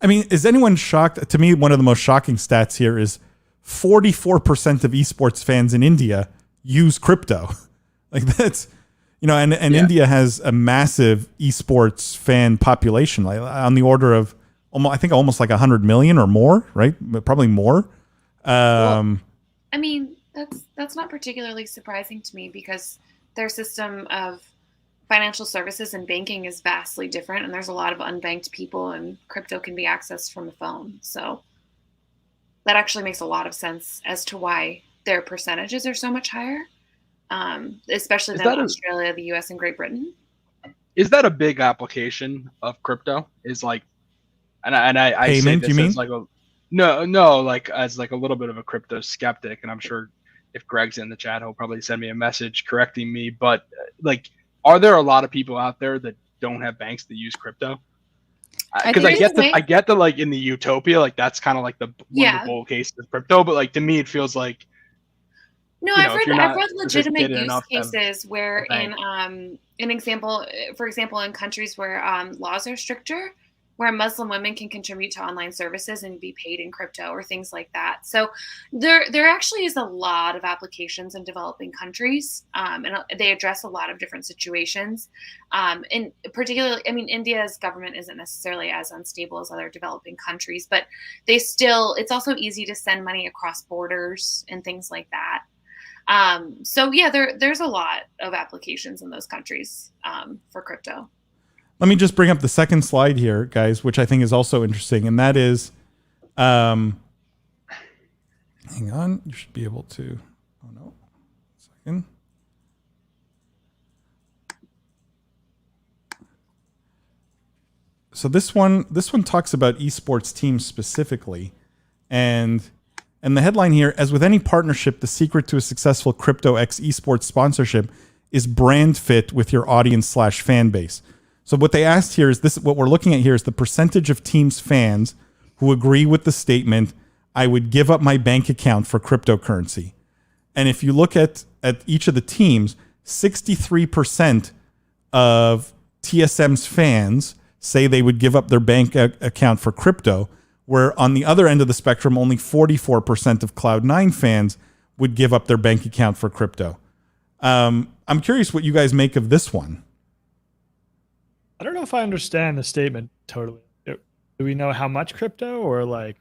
I mean, is anyone shocked? To me, one of the most shocking stats here is 44% of esports fans in India use crypto. Like that's, and yeah. India has a massive esports fan population, like on the order of I think almost like 100 million or more, right? Probably more. Well, I mean, that's not particularly surprising to me because their system of financial services and banking is vastly different, and there's a lot of unbanked people, and crypto can be accessed from a phone. So that actually makes a lot of sense as to why their percentages are so much higher, especially than Australia, the US, and Great Britain. Is that a big application of crypto? Is like, and I payment, say this you mean? as like no, like as like a little bit of a crypto skeptic, and I'm sure if Greg's in the chat, he'll probably send me a message correcting me. But like, are there a lot of people out there that don't have banks that use crypto? Because I get that like in the utopia, like that's kind of like one of the bull cases of crypto. But like to me, it feels like I've read legitimate use cases where in for example, in countries where laws are stricter, where Muslim women can contribute to online services and be paid in crypto or things like that. So there actually is a lot of applications in developing countries, and they address a lot of different situations. And particularly, I mean, India's government isn't necessarily as unstable as other developing countries, but it's also easy to send money across borders and things like that. So yeah, there's a lot of applications in those countries for crypto. Let me just bring up the second slide here, guys, which I think is also interesting. And that is, hang on, you should be able to, oh no, second. So this one talks about esports teams specifically. And the headline here, as with any partnership, the secret to a successful crypto X esports sponsorship is brand fit with your audience/fan base. So what they asked here is this, what we're looking at here is the percentage of teams fans who agree with the statement, I would give up my bank account for cryptocurrency. And if you look at each of the teams, 63% of TSM's fans say they would give up their bank account for crypto, where on the other end of the spectrum, only 44% of Cloud9 fans would give up their bank account for crypto. I'm curious what you guys make of this one. I don't know if I understand the statement totally. Do we know how much crypto or like?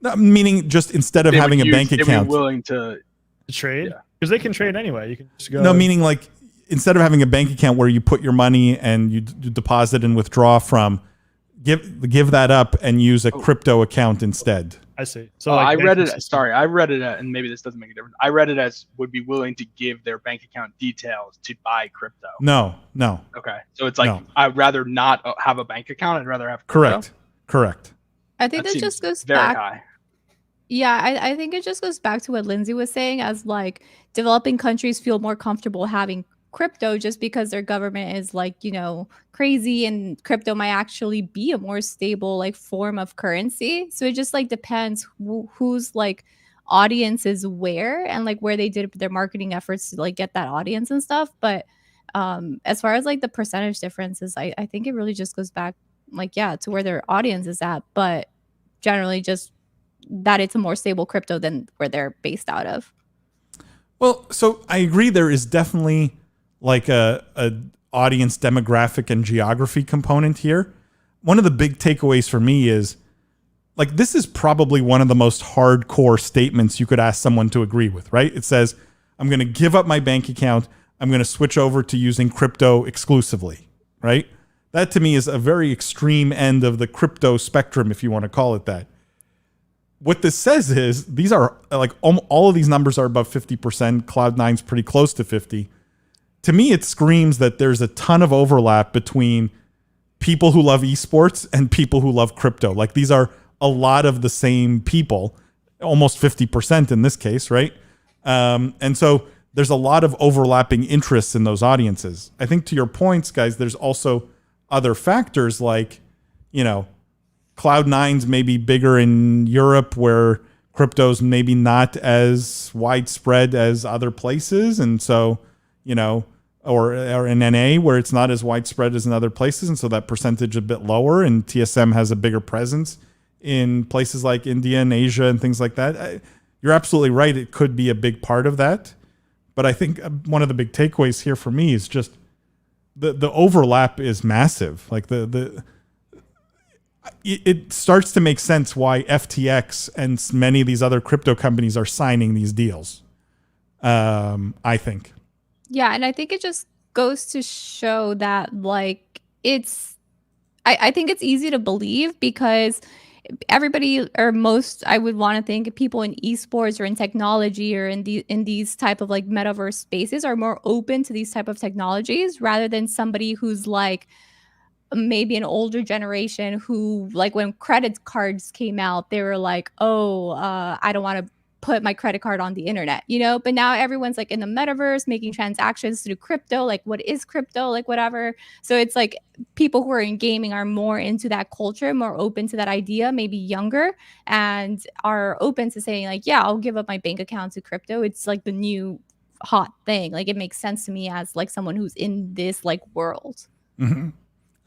No, meaning just instead of having a bank account, willing to trade? Because they can trade anyway. You can just go. No, meaning like instead of having a bank account where you put your money and you deposit and withdraw from, give that up and use a crypto account instead. I see. So I read it. Sorry, I read it, and maybe this doesn't make a difference. I read it as would be willing to give their bank account details to buy crypto. No. Okay, so it's like I'd rather not have a bank account. I'd rather have crypto. Correct. I think that just goes very back. High. Yeah, I think it just goes back to what Lindsay was saying, as like developing countries feel more comfortable having crypto just because their government is like, crazy, and crypto might actually be a more stable like form of currency. So it just like depends whose like audience is where and like where they did their marketing efforts to like get that audience and stuff. But as far as like the percentage differences, I think it really just goes back to where their audience is at, but generally just that it's a more stable crypto than where they're based out of. Well, so I agree there is definitely like a audience demographic and geography component here. One of the big takeaways for me is like this is probably one of the most hardcore statements you could ask someone to agree with, right? It says, I'm going to give up my bank account. I'm going to switch over to using crypto exclusively, right? That to me is a very extreme end of the crypto spectrum, if you want to call it that. What this says is these are like all of these numbers are above 50%. Cloud9's pretty close to 50. To me, it screams that there's a ton of overlap between people who love esports and people who love crypto. Like these are a lot of the same people, almost 50% in this case, right? And so there's a lot of overlapping interests in those audiences. I think to your points, guys, there's also other factors like, Cloud9's maybe bigger in Europe where crypto's maybe not as widespread as other places. And so, or in NA where it's not as widespread as in other places. And so that percentage a bit lower, and TSM has a bigger presence in places like India and Asia and things like that. You're absolutely right. It could be a big part of that. But I think one of the big takeaways here for me is just the overlap is massive. Like it starts to make sense why FTX and many of these other crypto companies are signing these deals. I think. Yeah, and I think it just goes to show that like I think it's easy to believe because everybody or most I would want to think people in esports or in technology or in these type of like metaverse spaces are more open to these type of technologies rather than somebody who's like maybe an older generation who like when credit cards came out they were like oh I don't want to put my credit card on the internet, you know, but now everyone's like in the metaverse making transactions through crypto, like what is crypto, like whatever. So it's like people who are in gaming are more into that culture, more open to that idea, maybe younger, and are open to saying like yeah I'll give up my bank account to crypto. It's like the new hot thing. Like it makes sense to me as like someone who's in this like world. Mm-hmm.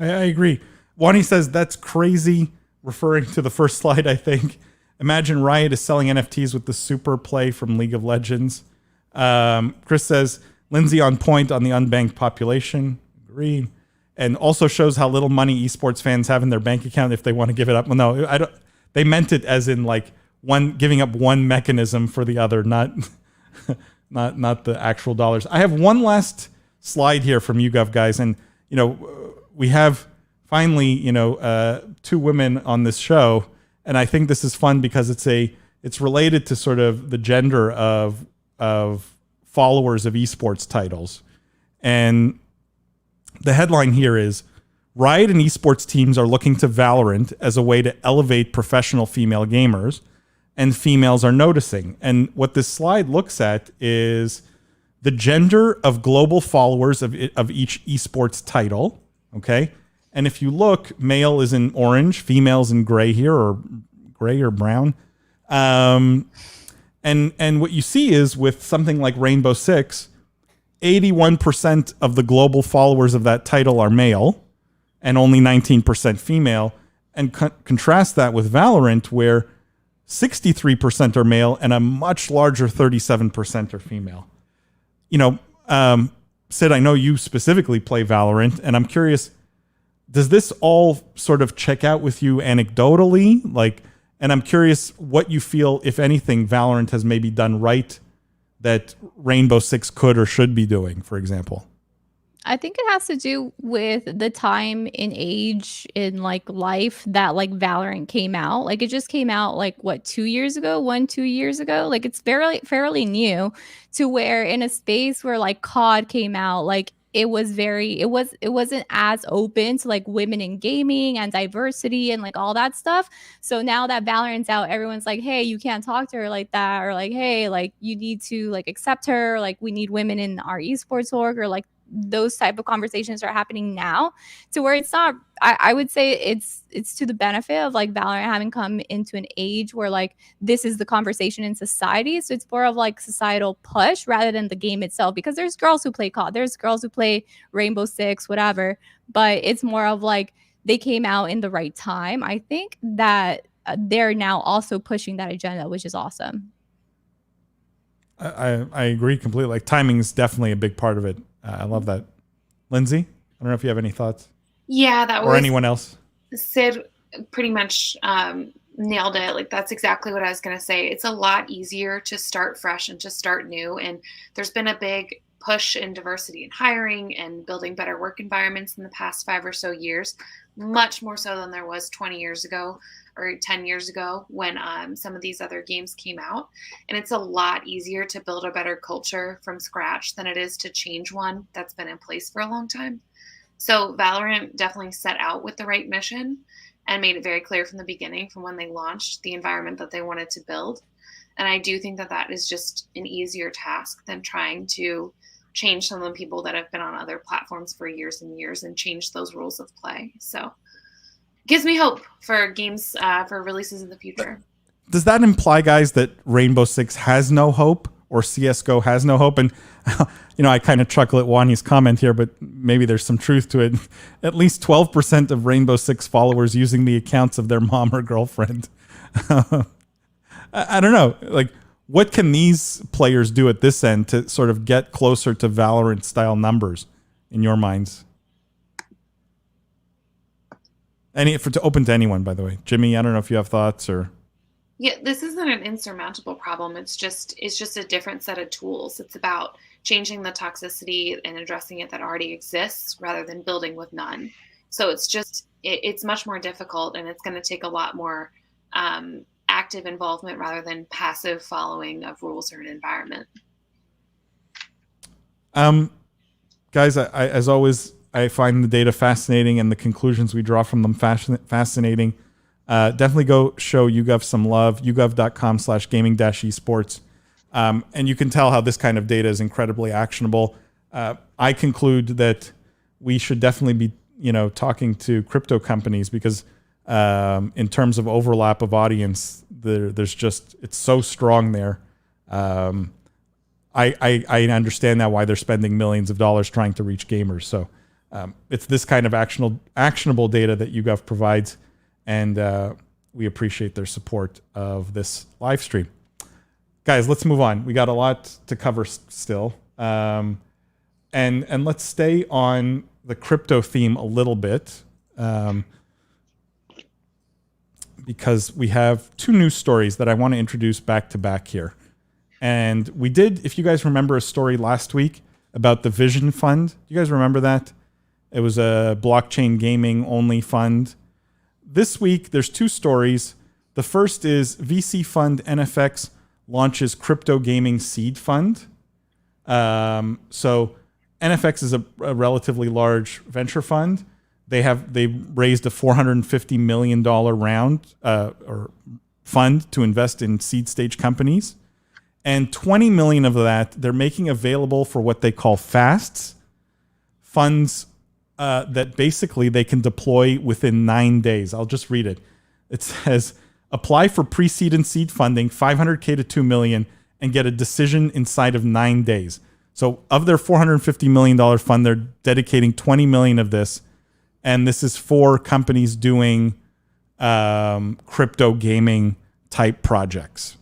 I agree. Wani says that's crazy, referring to the first slide, I think. Imagine Riot is selling NFTs with the super play from League of Legends. Chris says, Lindsay on point on the unbanked population. Agreed. And also shows how little money esports fans have in their bank account if they want to give it up. Well, no, I don't. They meant it as in like one giving up one mechanism for the other, not not the actual dollars. I have one last slide here from YouGov guys, and you know, we have finally, you know, two women on this show, and I think this is fun because it's related to sort of the gender of followers of esports titles. And the headline here is Riot and esports teams are looking to Valorant as a way to elevate professional female gamers, and females are noticing. And what this slide looks at is the gender of global followers of each esports title. Okay. And if you look, male is in orange, female's in gray here, or gray or brown. And what you see is with something like Rainbow Six, 81% of the global followers of that title are male and only 19% female. And contrast that with Valorant, where 63% are male and a much larger 37% are female. You know, Sid, I know you specifically play Valorant, and I'm curious, does this all sort of check out with you anecdotally? Like, and I'm curious what you feel, if anything, Valorant has maybe done right that Rainbow Six could or should be doing, for example. I think it has to do with the time and age in like life that like Valorant came out. Like it just came out like what 2 years ago, 2 years ago. Like it's fairly new to where in a space where like COD came out, like it wasn't as open to like women in gaming and diversity and like all that stuff. So now that Valorant's out, everyone's like, hey, you can't talk to her like that, or like, hey, like you need to like accept her, like we need women in our esports org, or like those type of conversations are happening now to where it's not, I would say it's to the benefit of like Valorant having come into an age where like this is the conversation in society. So it's more of like societal push rather than the game itself, because there's girls who play COD, there's girls who play Rainbow Six, whatever, but it's more of like they came out in the right time. I think that they're now also pushing that agenda, which is awesome. I agree completely. Like timing is definitely a big part of it. I love that. Lindsay, I don't know if you have any thoughts. Yeah, that was. Or anyone else. Sid pretty much nailed it. Like that's exactly what I was going to say. It's a lot easier to start fresh and to start new. And there's been a big push in diversity in hiring and building better work environments in the past 5 or so years, much more so than there was 20 years ago or 10 years ago when some of these other games came out. And it's a lot easier to build a better culture from scratch than it is to change one that's been in place for a long time. So Valorant definitely set out with the right mission and made it very clear from the beginning, from when they launched, the environment that they wanted to build. And I do think that that is just an easier task than trying to change some of the people that have been on other platforms for years and years and change those rules of play. So gives me hope for games for releases in the future. Does that imply, guys, that Rainbow Six has no hope or CSGO has no hope? And, you know, I kind of chuckle at Wani's comment here, but maybe there's some truth to it. At least 12% of Rainbow Six followers using the accounts of their mom or girlfriend. I don't know. Like, what can these players do at this end to sort of get closer to Valorant style numbers in your minds? To open to anyone, by the way. Jimmy, I don't know if you have thoughts or. Yeah, this isn't an insurmountable problem. It's just a different set of tools. It's about changing the toxicity and addressing it that already exists rather than building with none. So it's much more difficult, and it's going to take a lot more active involvement rather than passive following of rules or an environment. Guys, I as always, I find the data fascinating and the conclusions we draw from them fascinating. Definitely go show YouGov some love, yougov.com/gaming-esports. And you can tell how this kind of data is incredibly actionable. I conclude that we should definitely be, talking to crypto companies because in terms of overlap of audience, it's so strong there. I understand now why they're spending millions of dollars trying to reach gamers. So it's this kind of actionable data that YouGov provides. And we appreciate their support of this live stream. Guys, let's move on. We got a lot to cover still. And let's stay on the crypto theme a little bit because we have two news stories that I want to introduce back to back here. And we did, if you guys remember, a story last week about the Vision Fund. You guys remember that? It was a blockchain gaming only fund. This week, there's two stories. The first is VC fund NFX launches crypto gaming seed fund. So NFX is a relatively large venture fund. They raised a $450 million round or fund to invest in seed stage companies. And 20 million of that, they're making available for what they call fasts, funds that basically they can deploy within 9 days. I'll just read it. It says, apply for pre-seed and seed funding, $500K to $2 million, and get a decision inside of 9 days. So of their $450 million fund, they're dedicating 20 million of this. And this is for companies doing crypto gaming type projects.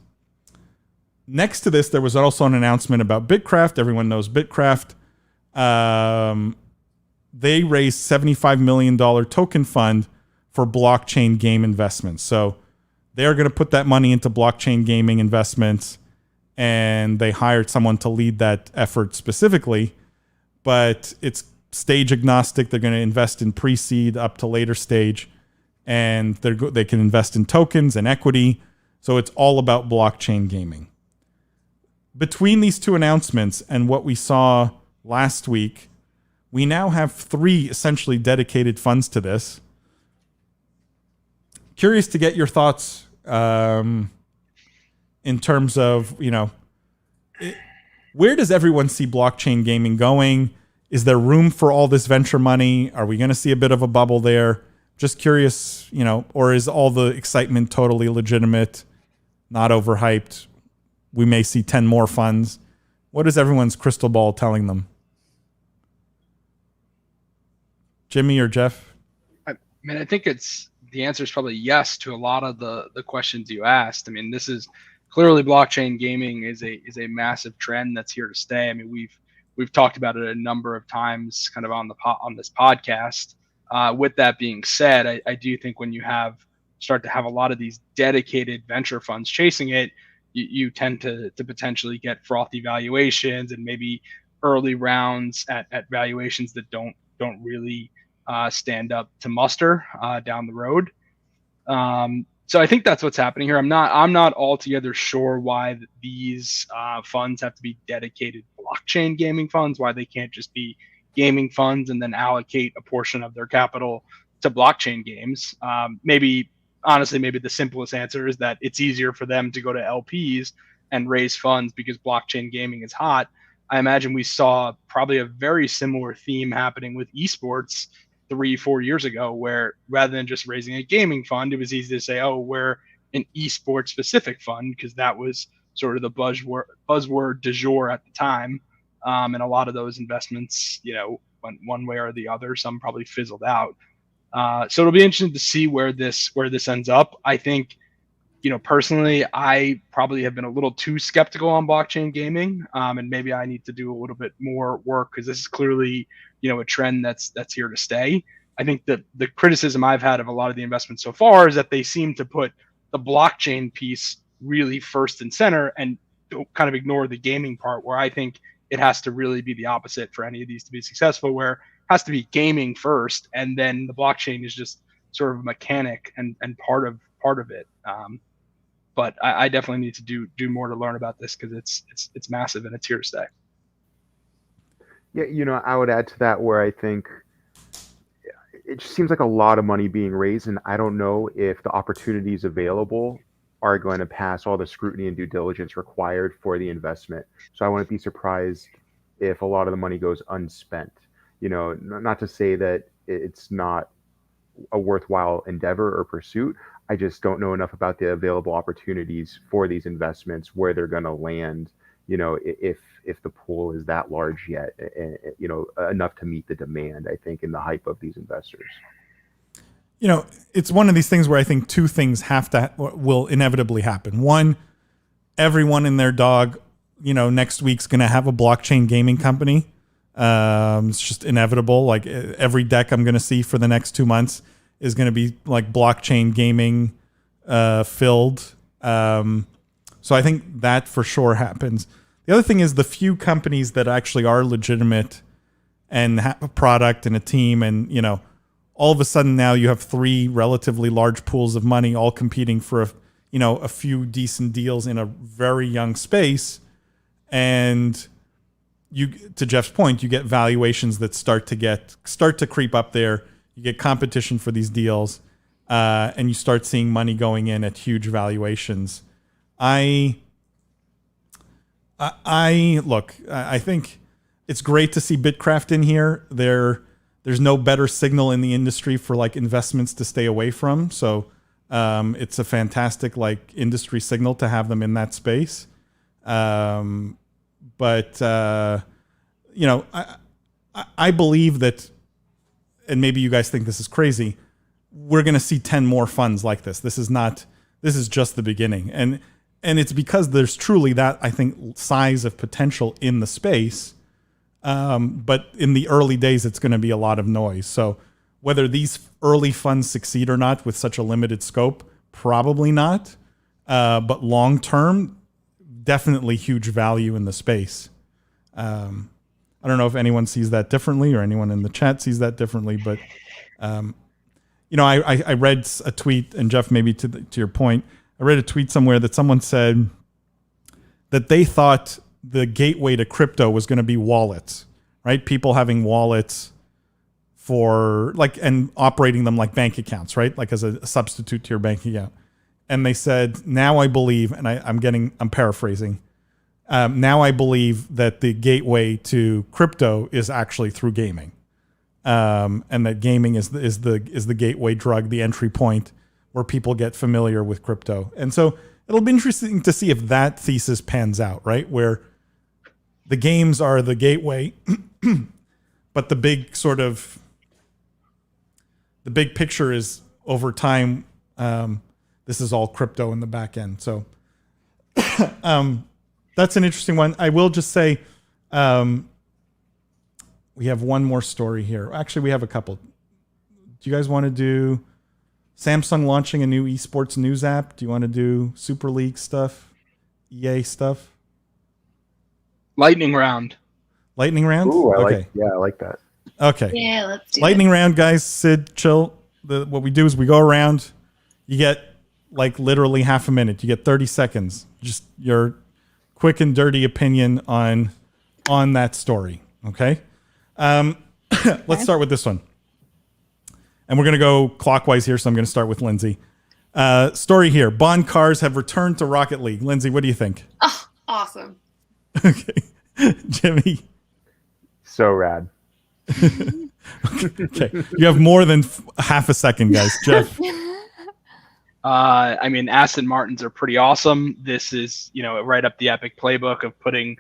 Next to this, there was also an announcement about Bitcraft. Everyone knows Bitcraft. They raised $75 million token fund for blockchain game investments. So they're going to put that money into blockchain gaming investments, and they hired someone to lead that effort specifically. But it's stage agnostic. They're going to invest in pre-seed up to later stage, and they can invest in tokens and equity. So it's all about blockchain gaming. Between these two announcements and what we saw last week, we now have 3 essentially dedicated funds to this. Curious to get your thoughts in terms of, where does everyone see blockchain gaming going? Is there room for all this venture money? Are we going to see a bit of a bubble there? Just curious, or is all the excitement totally legitimate, not overhyped? We may see 10 more funds. What is everyone's crystal ball telling them? Jimmy or Jeff? I mean, I think the answer is probably yes to a lot of the questions you asked. I mean, this is clearly blockchain gaming is a massive trend that's here to stay. I mean, we've talked about it a number of times kind of on this podcast. With that being said, I do think when you start to have a lot of these dedicated venture funds chasing it, you tend to potentially get frothy valuations and maybe early rounds at valuations that don't really stand up to muster down the road. So I think that's what's happening here. I'm not altogether sure why these funds have to be dedicated blockchain gaming funds, why they can't just be gaming funds and then allocate a portion of their capital to blockchain games. Honestly, maybe the simplest answer is that it's easier for them to go to LPs and raise funds because blockchain gaming is hot. I imagine we saw probably a very similar theme happening with esports 3-4 years ago, where rather than just raising a gaming fund, it was easy to say, oh, we're an esports specific fund, because that was sort of the buzzword du jour at the time. And a lot of those investments, went one way or the other. Some probably fizzled out. So it'll be interesting to see where this ends up. I think, personally, I probably have been a little too skeptical on blockchain gaming, and maybe I need to do a little bit more work, because this is clearly, a trend that's here to stay. I think that the criticism I've had of a lot of the investments so far is that they seem to put the blockchain piece really first and center, and don't kind of ignore the gaming part, where I think it has to really be the opposite for any of these to be successful, where it has to be gaming first, and then the blockchain is just sort of a mechanic and part of it. But I definitely need to do more to learn about this, because it's massive and it's here to stay. Yeah, I would add to that, where I think it just seems like a lot of money being raised, and I don't know if the opportunities available are going to pass all the scrutiny and due diligence required for the investment. So I wouldn't be surprised if a lot of the money goes unspent. Not to say that it's not a worthwhile endeavor or pursuit. I just don't know enough about the available opportunities for these investments, where they're going to land, if the pool is that large yet, enough to meet the demand, I think, in the hype of these investors. It's one of these things where I think two things will inevitably happen. One, everyone and their dog, next week's going to have a blockchain gaming company. It's just inevitable. Like every deck I'm going to see for the next 2 months is going to be like blockchain gaming filled. So I think that for sure happens. The other thing is the few companies that actually are legitimate and have a product and a team, and all of a sudden now you have 3 relatively large pools of money all competing for a few decent deals in a very young space. And to Jeff's point, you get valuations that start to creep up there. You get competition for these deals, and you start seeing money going in at huge valuations. I think it's great to see Bitcraft in here. There's no better signal in the industry for like investments to stay away from. So it's a fantastic like industry signal to have them in that space. But I believe that, and maybe you guys think this is crazy, we're going to see 10 more funds like this. This is just the beginning. And it's because there's truly that, I think, size of potential in the space. But in the early days, it's going to be a lot of noise. So whether these early funds succeed or not with such a limited scope, probably not. But long term, definitely huge value in the space. I don't know if anyone sees that differently, or anyone in the chat sees that differently, but I read a tweet, and Jeff, maybe to your point, I read a tweet somewhere that someone said that they thought the gateway to crypto was going to be wallets, right? People having wallets for and operating them like bank accounts, right? Like as a substitute to your bank account. And they said, now I believe, and I'm paraphrasing. Now I believe that the gateway to crypto is actually through gaming, and that gaming is the gateway drug, the entry point where people get familiar with crypto. And so it'll be interesting to see if that thesis pans out, right? Where the games are the gateway, but the big picture is over time. This is all crypto in the back end. So that's an interesting one. I will just say we have one more story here. Actually, we have a couple. Do you guys want to do Samsung launching a new esports news app? Do you want to do Super League stuff? EA stuff? Lightning round. Lightning round? Ooh, I okay. like that. Okay. Yeah, let's do Lightning round, guys. Sid, chill. What we do is we go around. You get literally half a minute. You get 30 seconds. Just your quick and dirty opinion on that story. Okay. Let's start with this one. And we're going to go clockwise here, so I'm going to start with Lindsay. Story here. Bond cars have returned to Rocket League. Lindsay, what do you think? Oh, awesome. Okay. Jimmy. So rad. Okay. You have more than half a second, guys. Jeff. Aston Martins are pretty awesome. This is, right up the Epic playbook of putting,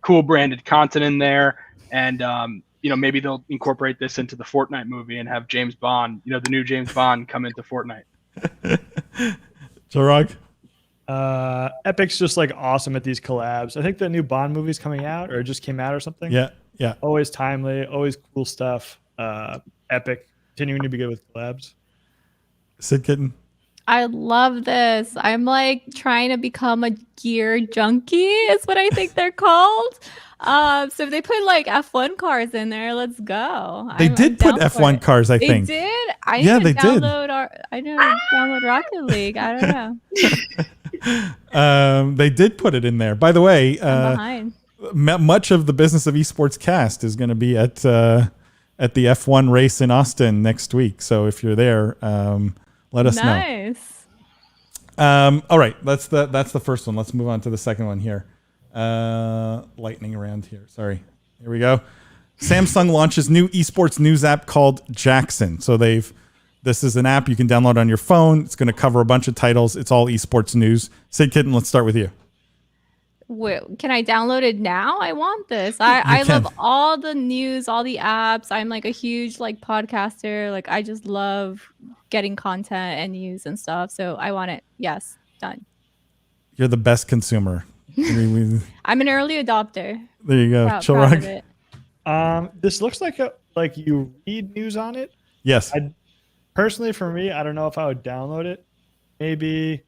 cool branded content in there. And, maybe they'll incorporate this into the Fortnite movie and have James Bond, the new James Bond, come into Fortnite. Jorog? Epic's just awesome at these collabs. I think the new Bond movie's coming out, or it just came out or something. Yeah. Always timely, always cool stuff. Epic continuing to be good with collabs. Sid Kitten? I love this. I'm like trying to become a gear junkie is what I think they're called. So if they put like F1 cars in there, let's go. They did put down for F1 it. cars, I They think. did? I Yeah, need to they did. I need to download Rocket League. I don't know. They did put it in there. By the way, I'm behind. much of the Business of Esports cast is going to be at the F1 race in Austin next week. So if you're there, let us know. Nice. All right, that's the first one. Let's move on to the second one here. Lightning around here. Sorry. Here we go. Samsung launches new esports news app called Jaxon. So this is an app you can download on your phone. It's going to cover a bunch of titles. It's all esports news. Sid Kitten, let's start with you. Wait, can I download it now? I want this. I love all the news, all the apps. I'm like a huge like podcaster. Like I just love getting content and news and stuff. So I want it. Yes, done. You're the best consumer. I'm an early adopter. There you go. Proud of it. This looks like you read news on it. Yes. Personally, for me, I don't know if I would download it. Maybe.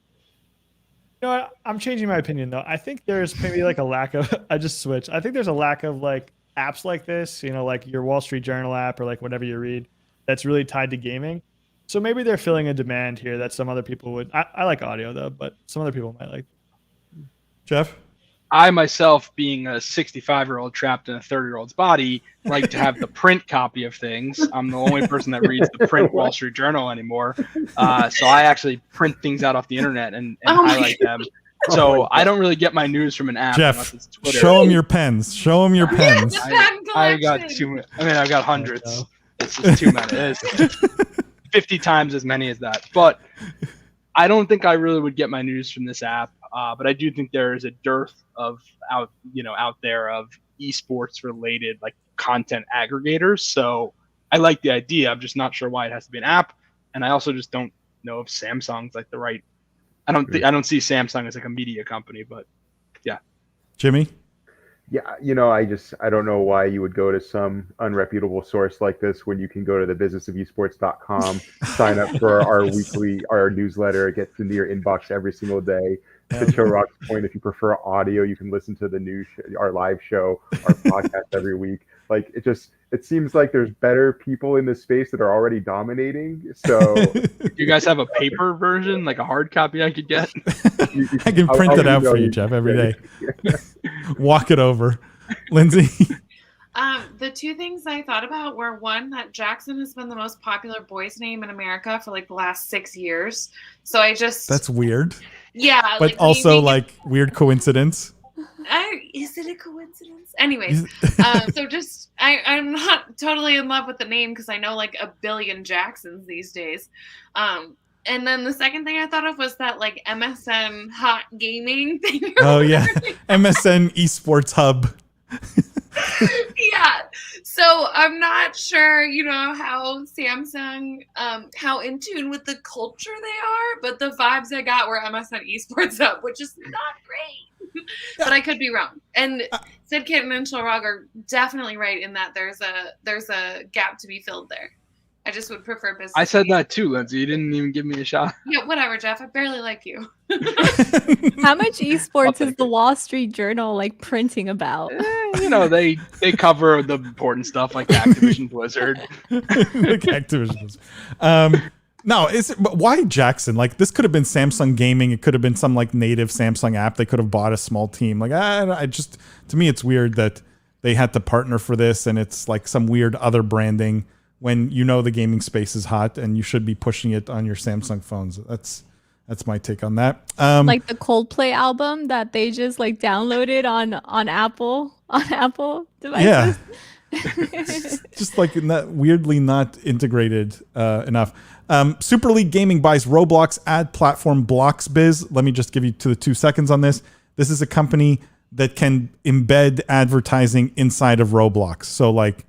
You know what? I'm changing my opinion though. I think there's maybe like a lack of. I just switched. I think there's a lack of like apps like this. You know, like your Wall Street Journal app or like whatever you read, that's really tied to gaming. So maybe they're filling a demand here that some other people would. I like audio though, but some other people might like. Jeff? I myself, being a 65-year-old trapped in a 30-year-old's body, like to have the print copy of things. I'm the only person that reads the print Wall Street Journal anymore. So I actually print things out off the internet and highlight them. So I don't really get my news from an app. Jeff, it's Twitter. show them your pens. Show them your pens. I got too. I mean, I've got hundreds. It's just too many. It's 50 times as many as that. But I don't think I really would get my news from this app. But I do think there is a dearth of out there of esports related like content aggregators. So I like the idea. I'm just not sure why it has to be an app. And I also just don't know if Samsung's like the right. I don't see Samsung as like a media company, but yeah. Jimmy? Yeah, I don't know why you would go to some unreputable source like this when you can go to the businessofesports.com, sign up for our newsletter. It gets into your inbox every single day. To Joe Rock's point, if you prefer audio, you can listen to the news, our live show, our podcast every week. Like it seems like there's better people in this space that are already dominating. So do you guys have a paper version, like a hard copy I could get? I can print it out for you, Jeff, every day. Walk it over. Lindsay? The two things I thought about were one, that Jaxon has been the most popular boy's name in America for like the last 6 years. So that's weird. Yeah. But also like weird coincidence. Is it a coincidence? Anyways, so just I'm not totally in love with the name because I know like a billion Jacksons these days. And then the second thing I thought of was that like MSN hot gaming thing. Oh yeah, MSN esports hub. Yeah. So I'm not sure, how Samsung, how in tune with the culture they are, but the vibes I got were MSN esports hub, which is not great. But I could be wrong. And Sid Kitten and Shilrog are definitely right in that there's a gap to be filled there. I just would prefer business. I said that too, Lindsay. You didn't even give me a shot. Yeah, whatever, Jeff. I barely like you. How much esports is the Wall Street Journal like printing about? They cover the important stuff like Activision Blizzard. Activision Blizzard. No, but why Jaxon? Like this could have been Samsung Gaming. It could have been some like native Samsung app. They could have bought a small team. Like to me, it's weird that they had to partner for this, and it's like some weird other branding when the gaming space is hot and you should be pushing it on your Samsung phones. That's my take on that. Like the Coldplay album that they just like downloaded on Apple devices. Yeah. Just like weirdly not integrated enough. Super League Gaming buys Roblox ad platform Bloxbiz. Let me just give you to the 2 seconds on this. This is a company that can embed advertising inside of Roblox. So like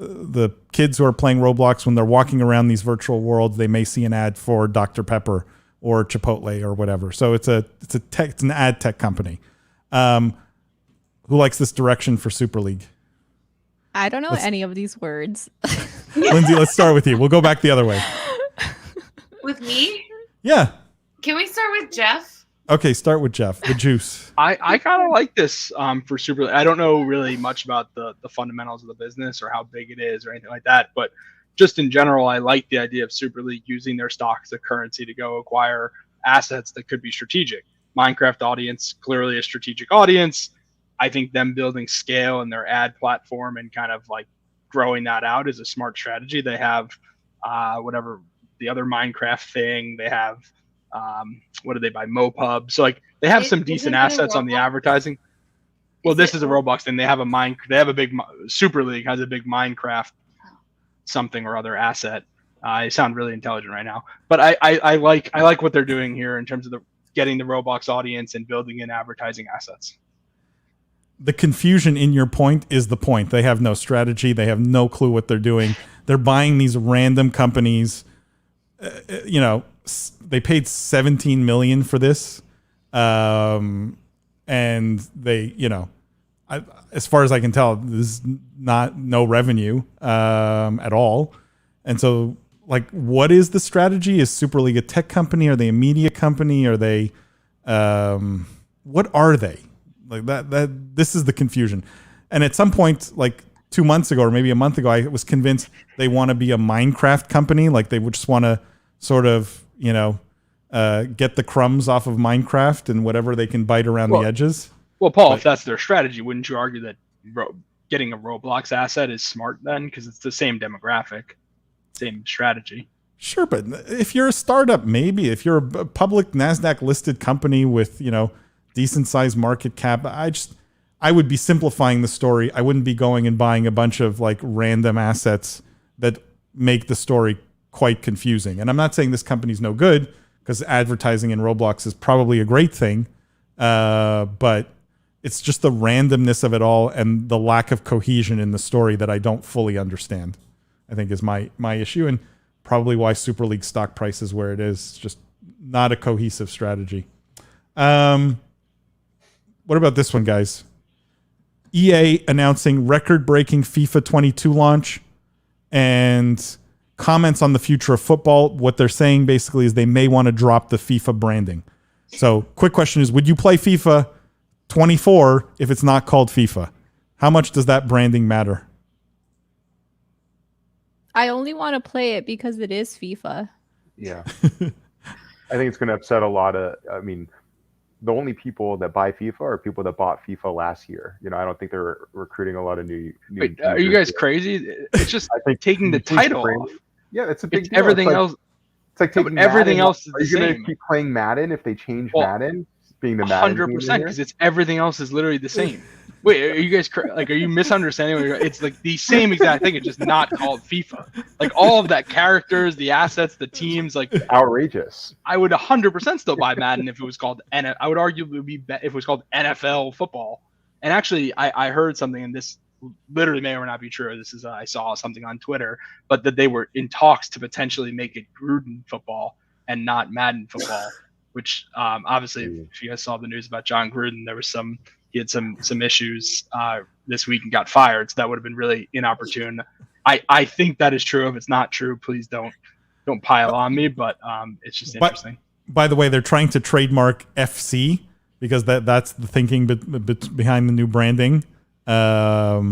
the kids who are playing Roblox, when they're walking around these virtual worlds, they may see an ad for Dr. Pepper or Chipotle or whatever. So it's an ad tech company. Who likes this direction for Super League? I don't know any of these words. Lindsay, let's start with you. We'll go back the other way. With me? Yeah. Can we start with Jeff? Okay, start with Jeff. The juice. I kind of like this for Super League. I don't know really much about the fundamentals of the business or how big it is or anything like that, but just in general, I like the idea of Super League using their stock as a currency to go acquire assets that could be strategic. Minecraft audience, clearly a strategic audience. I think them building scale in their ad platform and kind of like growing that out is a smart strategy. They have whatever the other Minecraft thing. They have what do they buy? MoPub. So like they have some decent assets on the advertising. Well, this is a Roblox thing. They have a big Super League has a big Minecraft something or other asset. I sound really intelligent right now, but I like what they're doing here in terms of getting the Roblox audience and building in advertising assets. The confusion in your point is the point. They have no strategy. They have no clue what they're doing. They're buying these random companies. They paid $17 million for this, and they, as far as I can tell, this is no revenue at all. And so, like, what is the strategy? Is Super League a tech company? Are they a media company? Are they? What are they? Like that. This is the confusion. And at some point, like 2 months ago or maybe a month ago, I was convinced they want to be a Minecraft company. Like they would just want to sort of, get the crumbs off of Minecraft and whatever they can bite around the edges. Well, Paul, if that's their strategy, wouldn't you argue that getting a Roblox asset is smart then? Because it's the same demographic, same strategy. Sure, but if you're a startup, maybe. If you're a public NASDAQ listed company with, decent sized market cap, I would be simplifying the story. I wouldn't be going and buying a bunch of like random assets that make the story quite confusing. And I'm not saying this company's no good, because advertising in Roblox is probably a great thing. But it's just the randomness of it all and the lack of cohesion in the story that I don't fully understand, I think is my issue, and probably why Super League stock price is where it is. It's just not a cohesive strategy. What about this one, guys? EA announcing record-breaking FIFA 22 launch and comments on the future of football. What they're saying basically is they may want to drop the FIFA branding. So quick question is, would you play FIFA 24 if it's not called FIFA? How much does that branding matter? I only want to play it because it is FIFA. Yeah. I think it's going to upset a lot of, the only people that buy FIFA are people that bought FIFA last year. I don't think they're recruiting a lot of new. Wait, are you guys crazy? It's just taking the title off. Yeah, it's a big deal. Everything else. It's like taking everything Madden. else is the same. Are you going to same. keep playing Madden if they change Madden? Being the Madden 100%, because it's everything else is literally the same. Wait, are you guys are you misunderstanding? It's like the same exact thing. It's just not called FIFA. Like all of that characters, the assets, the teams, like outrageous. I would 100% still buy Madden if it was called I would argue it would be if it was called NFL football. And actually, I heard something, and this literally may or may not be true. This is I saw something on Twitter, but that they were in talks to potentially make it Gruden football and not Madden football. Which obviously, if you guys saw the news about John Gruden, he had some issues this week and got fired. So that would have been really inopportune. I think that is true. If it's not true, please don't pile on me. But it's just interesting. By the way, they're trying to trademark FC because that's the thinking behind the new branding. But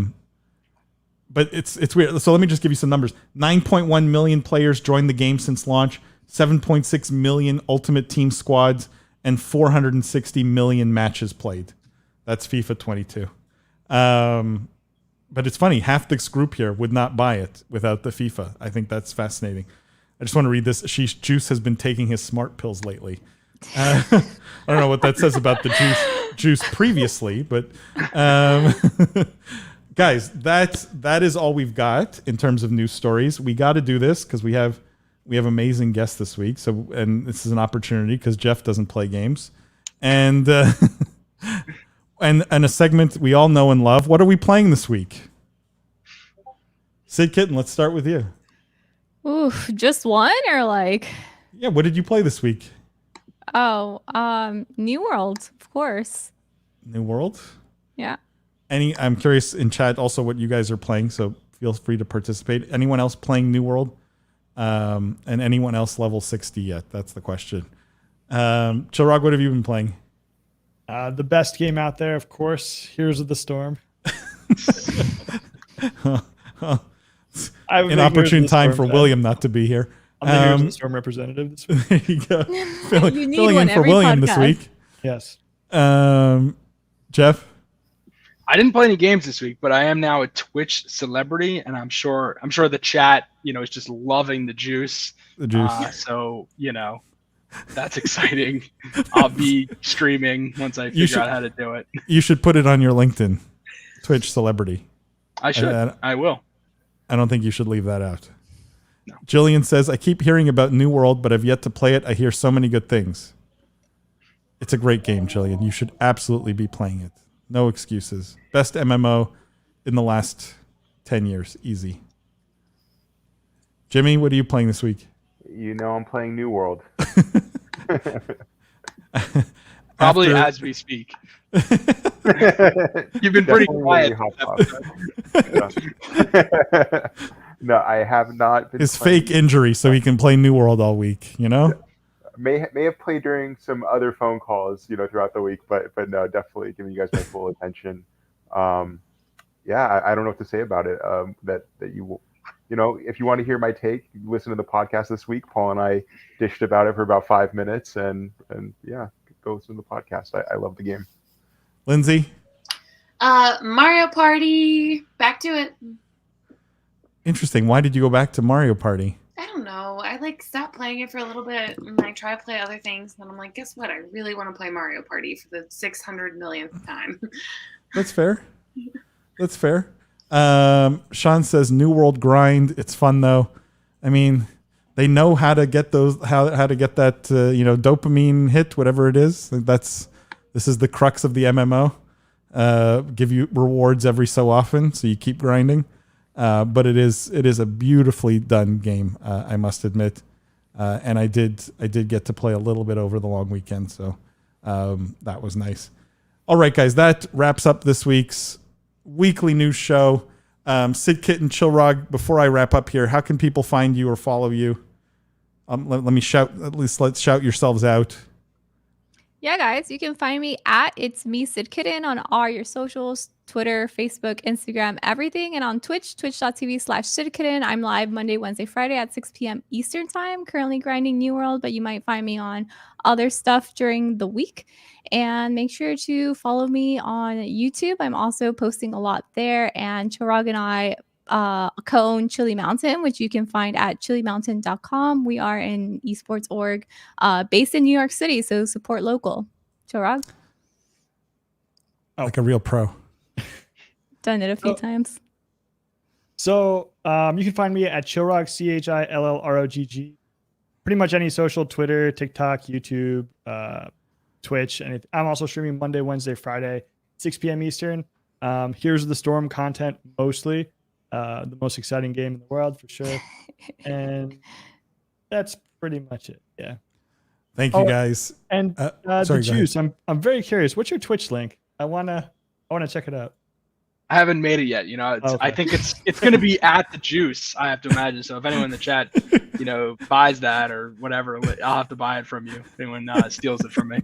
it's weird. So let me just give you some numbers. 9.1 million players joined the game since launch. 7.6 million Ultimate Team squads and 460 million matches played. That's FIFA 22. But it's funny, half this group here would not buy it without the FIFA. I think that's fascinating. I just want to read this. Juice has been taking his smart pills lately. I don't know what that says about the juice previously, but guys, that is all we've got in terms of news stories. We got to do this because we have amazing guests this week. So, and this is an opportunity because Jeff doesn't play games, and and a segment we all know and love. What are we playing this week? Sid Kitten, let's start with you. Ooh, just one or like? Yeah, what did you play this week? Oh, New World, of course. New World? Yeah. I'm curious in chat also what you guys are playing, so feel free to participate. Anyone else playing New World? And anyone else level 60 yet? That's the question. Chilrog, what have you been playing? The best game out there, of course, Heroes of the Storm. An opportune time for William not to be here. I'm the Heroes of the Storm representative this week. There you go. Filling in for every William podcast. this week. Yes. Jeff? I didn't play any games this week, but I am now a Twitch celebrity, and I'm sure the chat, is just loving the juice. The juice. So, that's exciting. I'll be streaming once I figure out how to do it. You should put it on your LinkedIn. Twitch celebrity. I should. I will. I don't think you should leave that out. No. Jillian says, I keep hearing about New World, but I've yet to play it. I hear so many good things. It's a great game, Jillian. You should absolutely be playing it. No excuses. Best MMO in the last 10 years. Easy. Jimmy, what are you playing this week? I'm playing New World. Probably as we speak. You've been pretty quiet. No, I have not been. His fake injury so he can play New World all week, May have played during some other phone calls, throughout the week, but no, definitely giving you guys my full attention. I don't know what to say about it. That you if you want to hear my take, listen to the podcast this week. Paul and I dished about it for about 5 minutes, and yeah, go listen to the podcast. I love the game. Lindsay? Mario Party. Back to it. Interesting. Why did you go back to Mario Party? I don't know. I stopped playing it for a little bit and I try to play other things. And I'm like, guess what? I really want to play Mario Party for the 600 millionth time. That's fair. That's fair. Sean says New World grind. It's fun though. I mean, they know how to get how to get that dopamine hit, whatever it is. This is the crux of the MMO. Give you rewards every so often, so you keep grinding. But it is a beautifully done game, I must admit. And I did get to play a little bit over the long weekend, so that was nice. All right, guys, that wraps up this week's weekly news show. Sid Kitten, Chilrog, before I wrap up here, how can people find you or follow you? Let me shout, let's shout yourselves out. Yeah, guys, you can find me at It's Me Sid Kitten on all your socials, Twitter, Facebook, Instagram, everything. And on Twitch, twitch.tv/Sid Kitten. I'm live Monday, Wednesday, Friday at 6 p.m. Eastern time, currently grinding New World, but you might find me on other stuff during the week. And make sure to follow me on YouTube. I'm also posting a lot there. And Chirag and I co-own Chili Mountain, which you can find at chilimountain.com. We are an esports org based in New York City, so support local. Chirag? Like a real pro. Done it a few times. So you can find me at Chillrog, ChillRogg. Pretty much any social, Twitter, TikTok, YouTube, Twitch. And I'm also streaming Monday, Wednesday, Friday, 6 p.m. Eastern. Here's the Storm content mostly. The most exciting game in the world for sure. And that's pretty much it. Yeah. Thank you guys. And the juice. I'm very curious. What's your Twitch link? I wanna check it out. I haven't made it yet. Okay. I think it's going to be at the juice. I have to imagine. So if anyone in the chat, buys that or whatever, I'll have to buy it from you. If anyone steals it from me.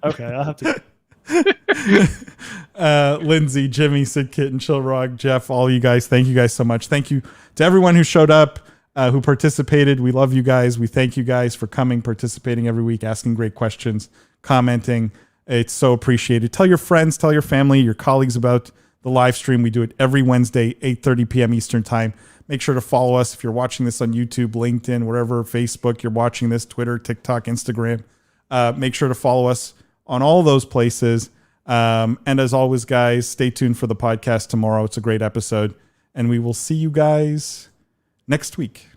Okay, I'll have to. Lindsay, Jimmy, Sid Kitten, Chilrog, Jeff, all you guys, thank you guys so much. Thank you to everyone who showed up, who participated. We love you guys. We thank you guys for coming, participating every week, asking great questions, commenting. It's so appreciated. Tell your friends, tell your family, your colleagues about the live stream. We do it every Wednesday, 8:30 p.m. Eastern time. Make sure to follow us if you're watching this on YouTube, LinkedIn, wherever, Facebook you're watching this, Twitter, TikTok, Instagram. Make sure to follow us on all those places. And as always, guys, stay tuned for the podcast tomorrow. It's a great episode. And we will see you guys next week.